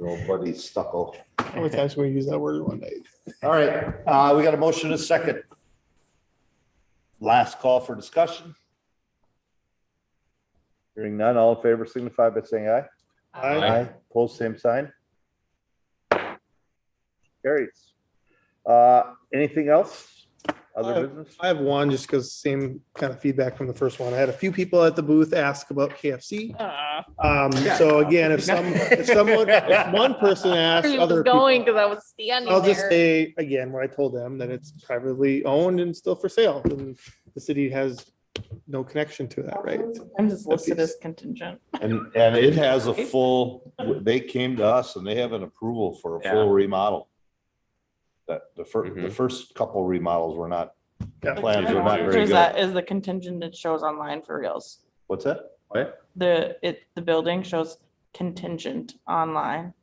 old buddy stucco. How many times can we use that word in one day? All right, we got a motion and a second. Last call for discussion. Hearing none, all in favor signify by saying aye. Aye. Pose same sign. Carries. Anything else? Other business? I have one just because same kind of feedback from the first one. I had a few people at the booth ask about KFC. So again, if one person asks other Going people, because I was standing I'll just there. say again, what I told them, that it's privately owned and still for sale. And the city has no connection to that, right? Sometimes it's listed as contingent. And it has a full, they came to us and they have an approval for a full remodel. That the first couple remodels were not, Yeah. plans were not very Is good. that is the contingent it shows online for reals? What's that? The building shows contingent online.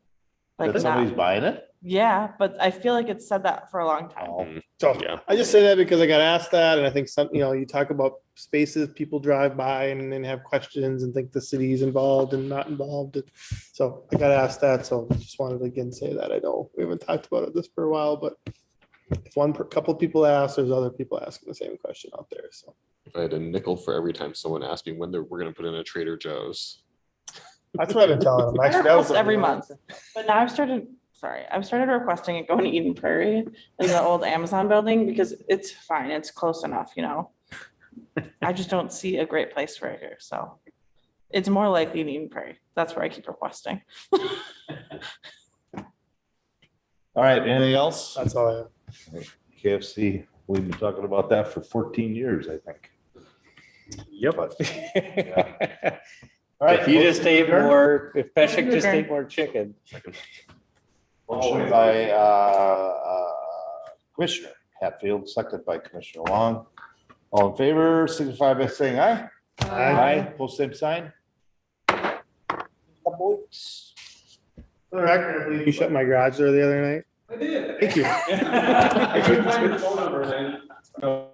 Like That somebody's buying it? yeah, but I feel like it's said that for a long time. Oh, So Yeah. I just say that because I got asked that, and I think some, you know, you talk about spaces, people drive by and then have questions and think the city's involved and not involved. So I got asked that, so just wanted to again say that. I know we haven't talked about this for a while, but if couple of people ask, there's other people asking the same question out there, so. If I had a nickel for every time someone asked me when we're gonna put in a Trader Joe's. That's what I've been telling them. Actually, that was Every month. But now I've started requesting it going to Eden Prairie in the old Amazon building because it's fine. It's close enough, you know. I just don't see a great place for it here. So it's more likely in Eden Prairie. That's where I keep requesting. All right, anything else? That's all I have. KFC, we've been talking about that for 14 years, I think. Yep. But, yeah. All right. If you just ate motion more, if Peshek just ate more chicken. Motion by Commissioner Hatfield, seconded by Commissioner Long. All in favor, signify by saying aye. Aye. Post same sign. For the record, I believe you shut my garage door the other night. I did. Thank you. I couldn't find your phone number then. Oh,